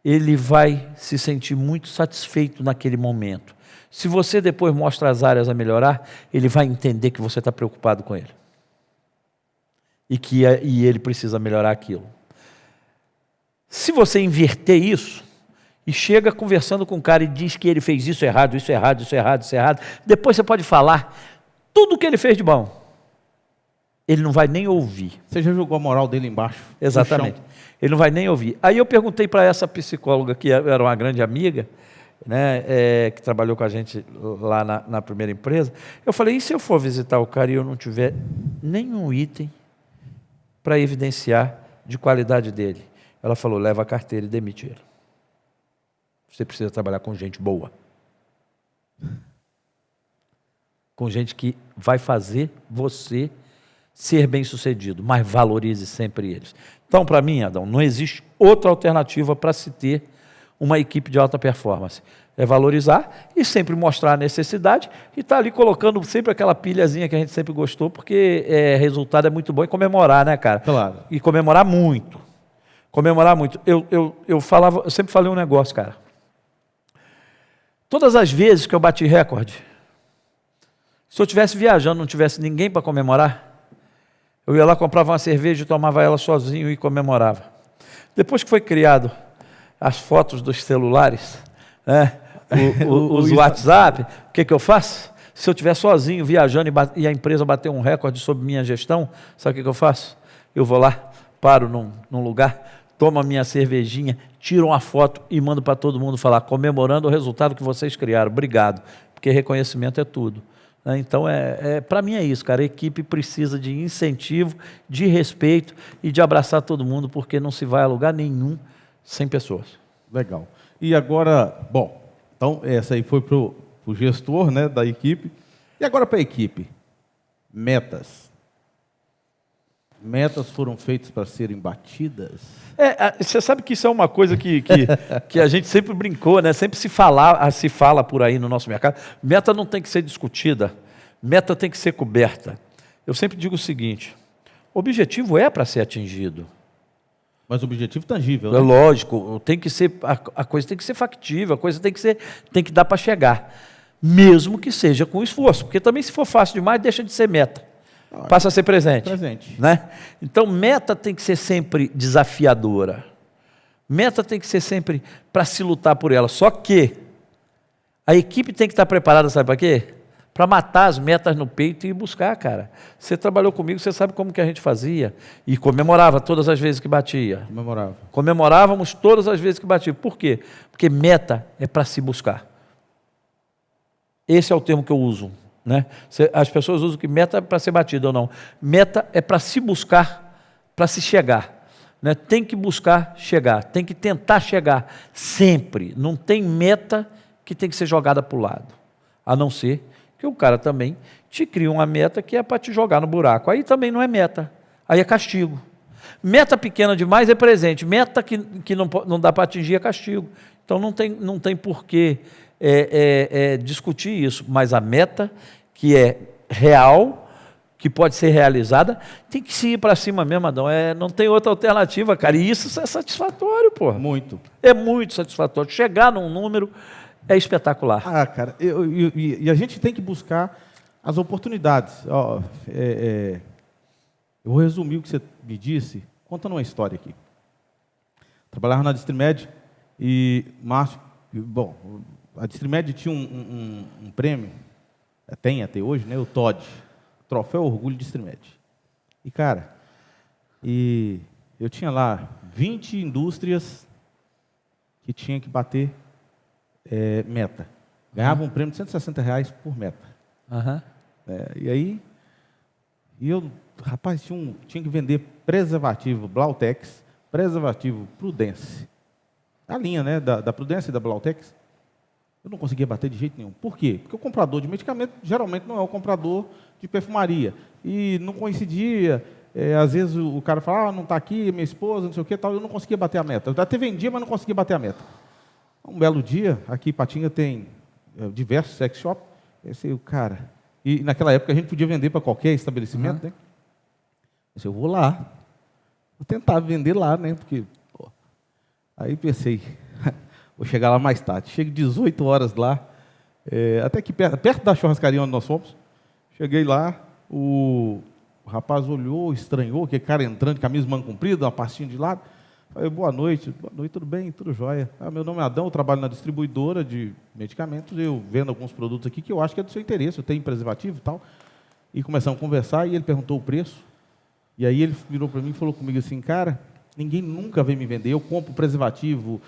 ele vai se sentir muito satisfeito naquele momento. Se você depois mostra as áreas a melhorar, ele vai entender que você está preocupado com ele. E ele precisa melhorar aquilo. Se você inverter isso, e chega conversando com o cara e diz que ele fez isso errado, isso errado, isso errado, isso errado, depois você pode falar tudo o que ele fez de bom. Ele não vai nem ouvir. Você já jogou a moral dele embaixo? Exatamente. Ele não vai nem ouvir. Aí eu perguntei para essa psicóloga, que era uma grande amiga, né, que trabalhou com a gente lá na primeira empresa, eu falei, e se eu for visitar o cara e eu não tiver nenhum item para evidenciar de qualidade dele? Ela falou, leva a carteira e demite ele. Você precisa trabalhar com gente boa. Com gente que vai fazer você ser bem-sucedido, mas valorize sempre eles. Então, para mim, Adão, não existe outra alternativa para se ter uma equipe de alta performance. É valorizar e sempre mostrar a necessidade e estar ali colocando sempre aquela pilhazinha que a gente sempre gostou, porque resultado é muito bom, e comemorar, né, cara? Claro. E comemorar muito. Comemorar muito. Eu sempre falei um negócio, cara. Todas as vezes que eu bati recorde, se eu estivesse viajando, não tivesse ninguém para comemorar, eu ia lá, comprava uma cerveja e tomava ela sozinho e comemorava. Depois que foi criado as fotos dos celulares, né? Os WhatsApp, o que eu faço? Se eu estiver sozinho, viajando, e a empresa bater um recorde sobre minha gestão, sabe o que eu faço? Eu vou lá, paro num lugar, tomo a minha cervejinha, tiro uma foto e mando para todo mundo falar, comemorando o resultado que vocês criaram. Obrigado, porque reconhecimento é tudo. Então, para mim é isso, cara. A equipe precisa de incentivo, de respeito e de abraçar todo mundo, porque não se vai a lugar nenhum sem pessoas. Legal. E agora, bom, então essa aí foi para o gestor, né, da equipe. E agora para a equipe, metas. Metas foram feitas para serem batidas? Você sabe que isso é uma coisa que a gente sempre brincou, né? Sempre se fala por aí no nosso mercado. Meta não tem que ser discutida, meta tem que ser coberta. Eu sempre digo o seguinte, o objetivo é para ser atingido. Mas o objetivo tangível, né? É lógico, tem que ser, a coisa tem que ser factível, a coisa tem que dar para chegar. Mesmo que seja com esforço, porque também se for fácil demais, deixa de ser meta. Passa a ser presente. Né? Então, meta tem que ser sempre desafiadora. Meta tem que ser sempre para se lutar por ela. Só que a equipe tem que estar preparada, sabe para quê? Para matar as metas no peito e ir buscar, cara. Você trabalhou comigo, você sabe como que a gente fazia. E comemorava todas as vezes que batia. Comemorávamos todas as vezes que batia. Por quê? Porque meta é para se buscar. Esse é o termo que eu uso. Né? As pessoas usam que meta é para ser batida ou não. Meta é para se buscar, para se chegar. Né? Tem que buscar chegar, tem que tentar chegar sempre. Não tem meta que tem que ser jogada para o lado. A não ser que o cara também te cria uma meta que é para te jogar no buraco. Aí também não é meta, aí é castigo. Meta pequena demais é presente, meta que não dá para atingir é castigo. Então não tem porquê discutir isso, mas a meta que é real, que pode ser realizada, tem que se ir para cima mesmo, Adão. Não tem outra alternativa, cara. E isso é satisfatório, porra. Muito. É muito satisfatório. Chegar num número é espetacular. Cara, e a gente tem que buscar as oportunidades. Eu vou resumir o que você me disse, contando uma história aqui. Trabalhava na Distrimed e Márcio, bom, a Distrimed tinha um prêmio, tem até hoje, né? O TOD, Troféu Orgulho Distrimed. E, cara, eu tinha lá 20 indústrias que tinha que bater meta. Ganhava um prêmio de R$160 por meta. Uhum. E aí, rapaz, tinha que vender preservativo Blautex, preservativo Prudence. A linha, né, da Prudence e da Blautex. Eu não conseguia bater de jeito nenhum. Por quê? Porque o comprador de medicamento geralmente não é o comprador de perfumaria. E não coincidia. Às vezes o cara fala, não está aqui, minha esposa, não sei o que, tal. Eu não conseguia bater a meta. Eu até vendia, mas não conseguia bater a meta. Um belo dia, aqui em Patinga tem diversos sex shops. Esse o cara. E naquela época a gente podia vender para qualquer estabelecimento, né? Eu vou lá. Vou tentar vender lá, né? Porque, aí pensei, vou chegar lá mais tarde. Chego 18 horas lá, até que perto da churrascaria onde nós fomos. Cheguei lá, o rapaz olhou, estranhou, que cara entrando de camisa manga comprida, uma pastinha de lado. Falei, boa noite, tudo bem, tudo jóia. Meu nome é Adão, eu trabalho na distribuidora de medicamentos, eu vendo alguns produtos aqui que eu acho que é do seu interesse, eu tenho preservativo e tal. E começamos a conversar e ele perguntou o preço. E aí ele virou para mim e falou comigo assim, cara, ninguém nunca vem me vender, eu compro preservativo,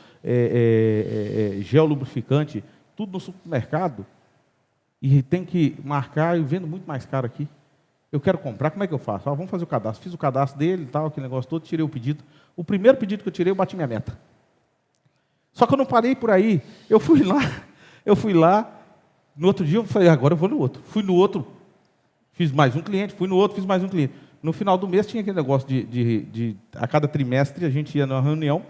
gel lubrificante, tudo no supermercado, e tem que marcar, eu vendo muito mais caro aqui. Eu quero comprar, como é que eu faço? Vamos fazer o cadastro. Fiz o cadastro dele e tal, aquele negócio todo, tirei o pedido. O primeiro pedido que eu tirei, eu bati minha meta. Só que eu não parei por aí. Eu fui lá, no outro dia eu falei, agora eu vou no outro. Fui no outro, fiz mais um cliente, fui no outro, fiz mais um cliente. No final do mês tinha aquele negócio de a cada trimestre a gente ia numa reunião,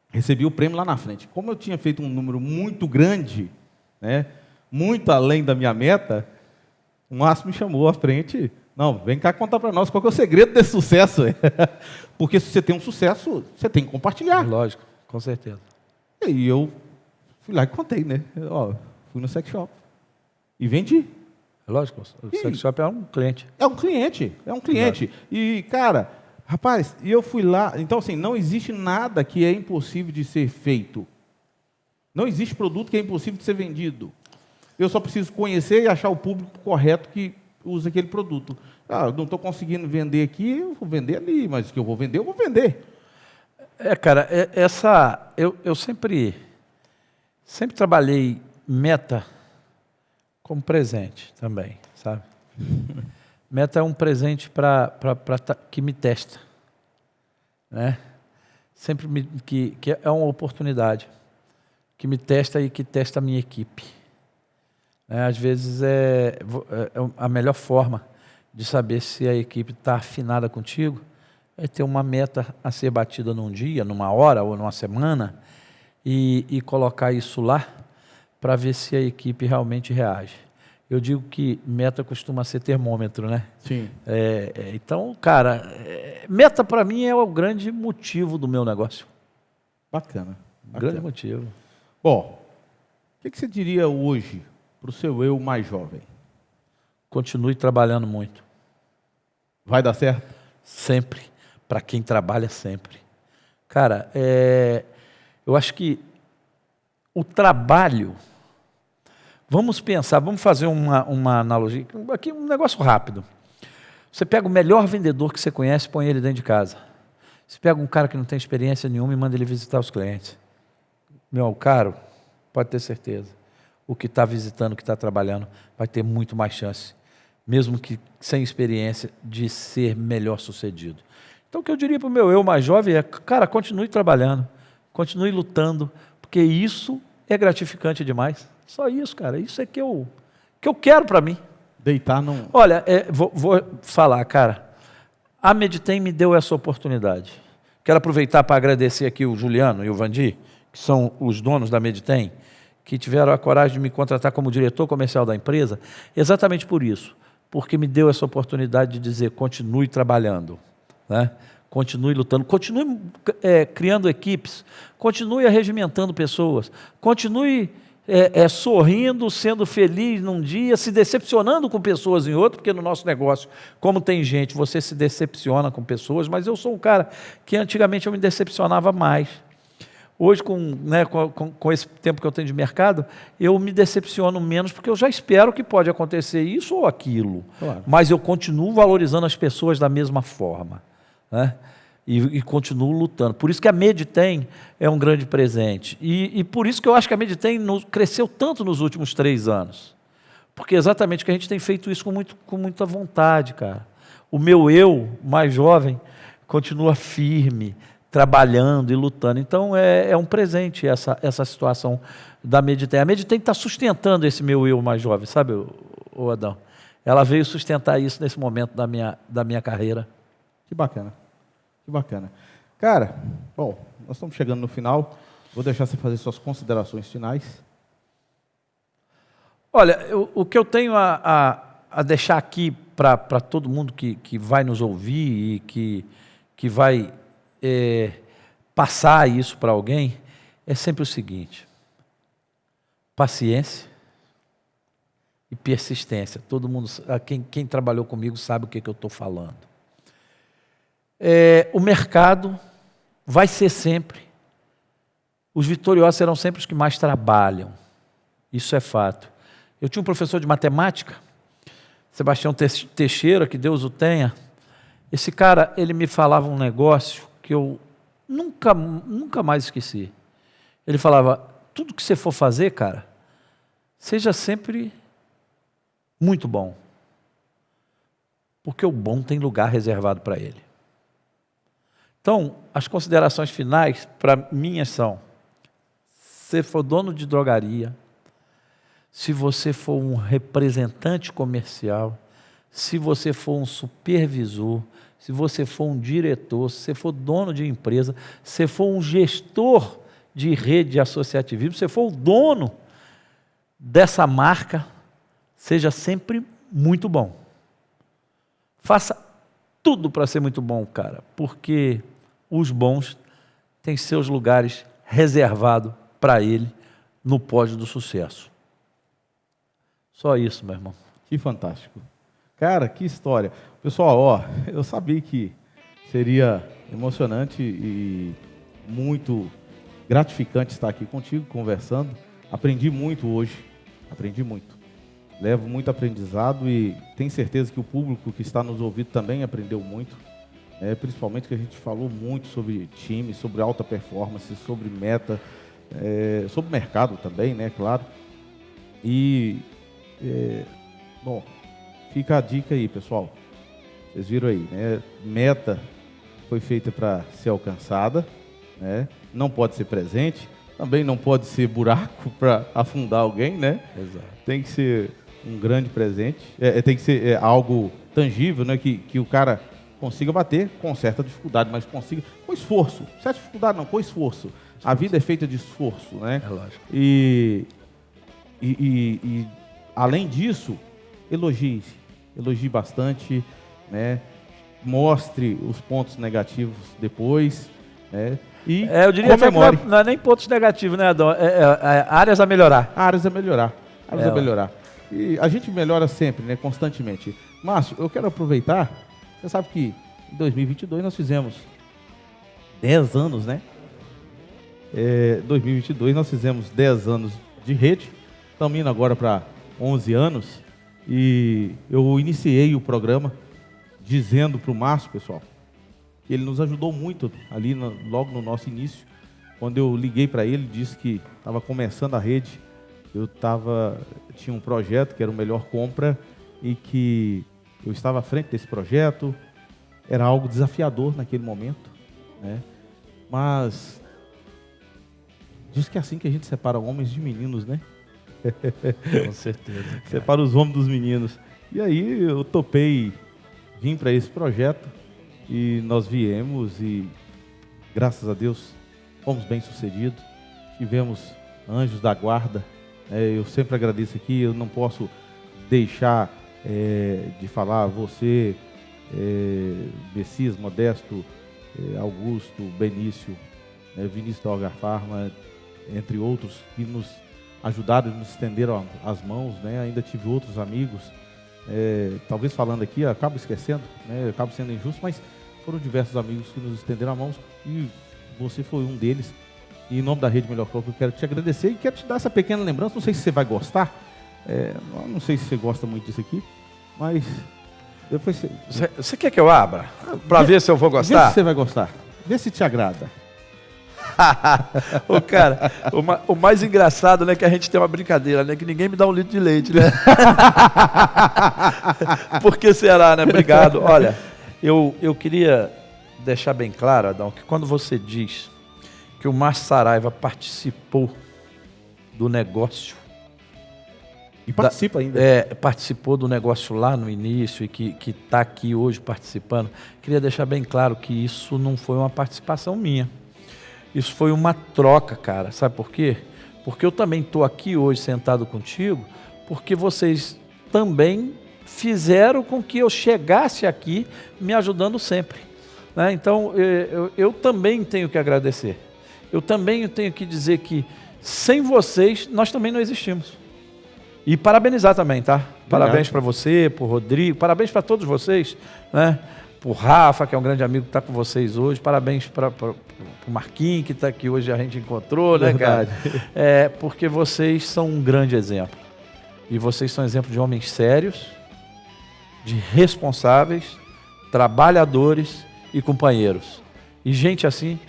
recebia o prêmio lá na frente. Como eu tinha feito um número muito grande, né, muito além da minha meta, o Márcio me chamou à frente. Não, vem cá contar para nós qual que é o segredo desse sucesso. Porque se você tem um sucesso, você tem que compartilhar. Lógico, com certeza. E eu fui lá e contei, né? Fui no sex shop e vendi. Lógico, o sex shop é um cliente. É um cliente. E, cara, Rapaz, e eu fui lá, então assim, não existe nada que é impossível de ser feito. Não existe produto que é impossível de ser vendido. Eu só preciso conhecer e achar o público correto que usa aquele produto. Eu não estou conseguindo vender aqui, eu vou vender ali, mas o que eu vou vender. Cara, eu sempre trabalhei meta como presente também, sabe? Meta é um presente que me testa, né? Sempre que é uma oportunidade que me testa e que testa a minha equipe. Às vezes é a melhor forma de saber se a equipe está afinada contigo é ter uma meta a ser batida num dia, numa hora ou numa semana e colocar isso lá para ver se a equipe realmente reage. Eu digo que meta costuma ser termômetro, né? Sim. Então, cara, meta para mim é o grande motivo do meu negócio. Bacana. Grande motivo. Bom, o que você diria hoje para o seu eu mais jovem? Continue trabalhando muito. Vai dar certo? Sempre. Para quem trabalha, sempre. Cara, eu acho que o trabalho... Vamos pensar, vamos fazer uma analogia. Aqui um negócio rápido. Você pega o melhor vendedor que você conhece e põe ele dentro de casa. Você pega um cara que não tem experiência nenhuma e manda ele visitar os clientes. Meu caro, pode ter certeza. O que está visitando, o que está trabalhando, vai ter muito mais chance, mesmo que sem experiência, de ser melhor sucedido. Então, o que eu diria para o meu eu mais jovem é, cara, continue trabalhando, continue lutando, porque isso é gratificante demais. Só isso, cara. Isso é que eu quero para mim. Deitar não... Olha, vou falar, cara. A Meditem me deu essa oportunidade. Quero aproveitar para agradecer aqui o Juliano e o Vandir, que são os donos da Meditem, que tiveram a coragem de me contratar como diretor comercial da empresa, exatamente por isso. Porque me deu essa oportunidade de dizer, continue trabalhando, né? Continue lutando, continue criando equipes, continue arregimentando pessoas, continue sorrindo, sendo feliz num dia, se decepcionando com pessoas em outro, porque no nosso negócio, como tem gente, você se decepciona com pessoas, mas eu sou um cara que antigamente eu me decepcionava mais. Hoje, com esse tempo que eu tenho de mercado, eu me decepciono menos, porque eu já espero que pode acontecer isso ou aquilo. Claro. Mas eu continuo valorizando as pessoas da mesma forma, né? E continuo lutando. Por isso que a Meditem é um grande presente. E por isso que eu acho que a Meditem cresceu tanto nos últimos 3 anos. Porque exatamente que a gente tem feito isso com muita vontade, cara. O meu eu, mais jovem, continua firme, trabalhando e lutando. Então, é um presente essa situação da Meditem. A Meditem está sustentando esse meu eu mais jovem, sabe, o Adão? Ela veio sustentar isso nesse momento da minha carreira. Que bacana. Que bacana. Cara, bom, nós estamos chegando no final. Vou deixar você fazer suas considerações finais. Olha, o que eu tenho a deixar aqui para todo mundo que vai nos ouvir e que vai passar isso para alguém é sempre o seguinte: paciência e persistência. Todo mundo, quem trabalhou comigo sabe o que eu estou falando. O mercado vai ser sempre, os vitoriosos serão sempre os que mais trabalham. Isso é fato. Eu tinha um professor de matemática, Sebastião Teixeira, que Deus o tenha. Esse cara, ele me falava um negócio que eu nunca mais esqueci. Ele falava, tudo que você for fazer, cara, seja sempre muito bom. Porque o bom tem lugar reservado para ele. Então, as considerações finais para mim são: se for dono de drogaria, se você for um representante comercial, se você for um supervisor, se você for um diretor, se você for dono de empresa, se for um gestor de rede de associativismo, se você for o dono dessa marca, seja sempre muito bom. Faça tudo para ser muito bom, cara, porque os bons têm seus lugares reservados para ele no pódio do sucesso. Só isso, meu irmão. Que fantástico. Cara, que história. Pessoal, eu sabia que Seria emocionante e muito gratificante estar aqui contigo, conversando. Aprendi muito hoje, aprendi muito. Levo muito aprendizado e tenho certeza que o público que está nos ouvindo também aprendeu muito. Principalmente que a gente falou muito sobre time, sobre alta performance, sobre meta, sobre mercado também, né, claro. E, bom, fica a dica aí, pessoal. Vocês viram aí, né? Meta foi feita para ser alcançada, né? Não pode ser presente, também não pode ser buraco para afundar alguém, né? Exato. Tem que ser um grande presente, tem que ser algo tangível, né? Que o cara consiga bater com certa dificuldade, mas consiga com esforço. Certa dificuldade não, com esforço. A vida é feita de esforço, né? É lógico. E além disso, elogie bastante, né? Mostre os pontos negativos depois, né? E eu diria até que não é nem pontos negativos, né, Adão? Áreas a melhorar. Áreas a melhorar. E a gente melhora sempre, né? Constantemente. Márcio, eu quero aproveitar. Você sabe que em 2022 nós fizemos 10 anos, né? 2022 nós fizemos 10 anos de rede. Estamos indo agora para 11 anos. E eu iniciei o programa dizendo para o Márcio, pessoal, que ele nos ajudou muito ali logo no nosso início. Quando eu liguei para ele, disse que estava começando a rede. Tinha um projeto que era o Melhor Compra e que eu estava à frente desse projeto. Era algo desafiador naquele momento, né? Mas diz que é assim que a gente separa homens de meninos, né? Com certeza. Cara. Separa os homens dos meninos. E aí eu topei vir para esse projeto e nós viemos e, graças a Deus, fomos bem sucedidos. Tivemos anjos da guarda. Eu sempre agradeço aqui, eu não posso deixar de falar você, Messias, Modesto, Augusto, Benício, Vinícius da Algar Pharma, entre outros, que nos ajudaram e nos estenderam as mãos, né? Ainda tive outros amigos, talvez falando aqui, acabo esquecendo, né? Acabo sendo injusto, mas foram diversos amigos que nos estenderam as mãos e você foi um deles. E em nome da Rede Melhor Compra, eu quero te agradecer e quero te dar essa pequena lembrança. Não sei se você vai gostar, não sei se você gosta muito disso aqui, mas depois você quer que eu abra? Para ver se eu vou gostar? Vê se você vai gostar, vê se te agrada. Ô, cara, o mais engraçado, né, que a gente tem uma brincadeira, né, que ninguém me dá um litro de leite, né? Por que será, né? Obrigado. Olha, eu queria deixar bem claro, Adão, que quando você diz que o Márcio Saraiva participou do negócio, e participa ainda. Participou do negócio lá no início e que está aqui hoje participando, queria deixar bem claro que isso não foi uma participação minha. Isso foi uma troca, cara. Sabe por quê? Porque eu também estou aqui hoje sentado contigo, porque vocês também fizeram com que eu chegasse aqui me ajudando sempre, né? Então, eu também tenho que agradecer. Eu também tenho que dizer que sem vocês, nós também não existimos. E parabenizar também, tá? Parabéns para você, para o Rodrigo, parabéns para todos vocês, né? Para o Rafa, que é um grande amigo que está com vocês hoje, parabéns para o Marquinhos, que está aqui hoje, a gente encontrou, né, cara? Porque vocês são um grande exemplo. E vocês são exemplo de homens sérios, de responsáveis, trabalhadores e companheiros. E gente assim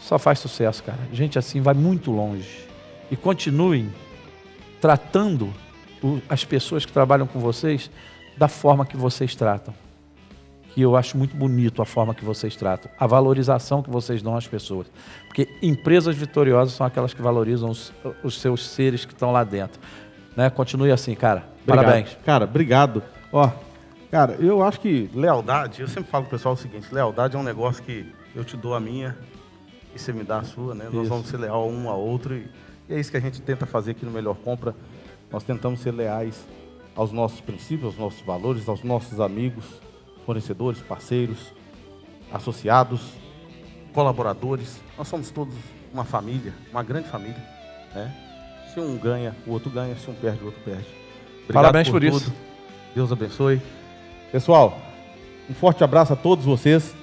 só faz sucesso, cara. Gente assim vai muito longe. E continuem tratando as pessoas que trabalham com vocês da forma que vocês tratam. Que eu acho muito bonito a forma que vocês tratam, a valorização que vocês dão às pessoas. Porque empresas vitoriosas são aquelas que valorizam os seus seres que estão lá dentro, né? Continue assim, cara. Obrigado. Parabéns. Cara, obrigado. Ó, cara, eu acho que lealdade, eu sempre falo pro pessoal o seguinte, lealdade é um negócio que eu te dou a minha e você me dá a sua, né? Nós vamos ser leal um ao outro e é isso que a gente tenta fazer aqui no Melhor Compra. Nós tentamos ser leais aos nossos princípios, aos nossos valores, aos nossos amigos, fornecedores, parceiros, associados, colaboradores. Nós somos todos uma família, uma grande família, né? Se um ganha, o outro ganha. Se um perde, o outro perde. Obrigado. Parabéns por isso. Deus abençoe. Pessoal, um forte abraço a todos vocês.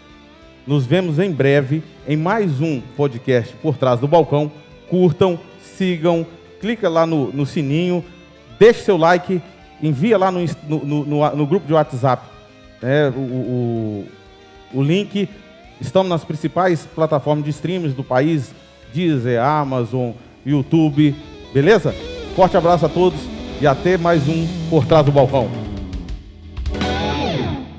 Nos vemos em breve em mais um podcast Por Trás do Balcão. Curtam, sigam, clica lá no sininho, deixe seu like, envia lá no grupo de WhatsApp, né, o link. Estamos nas principais plataformas de streams do país, Deezer, Amazon, YouTube, beleza? Forte abraço a todos e até mais um Por Trás do Balcão.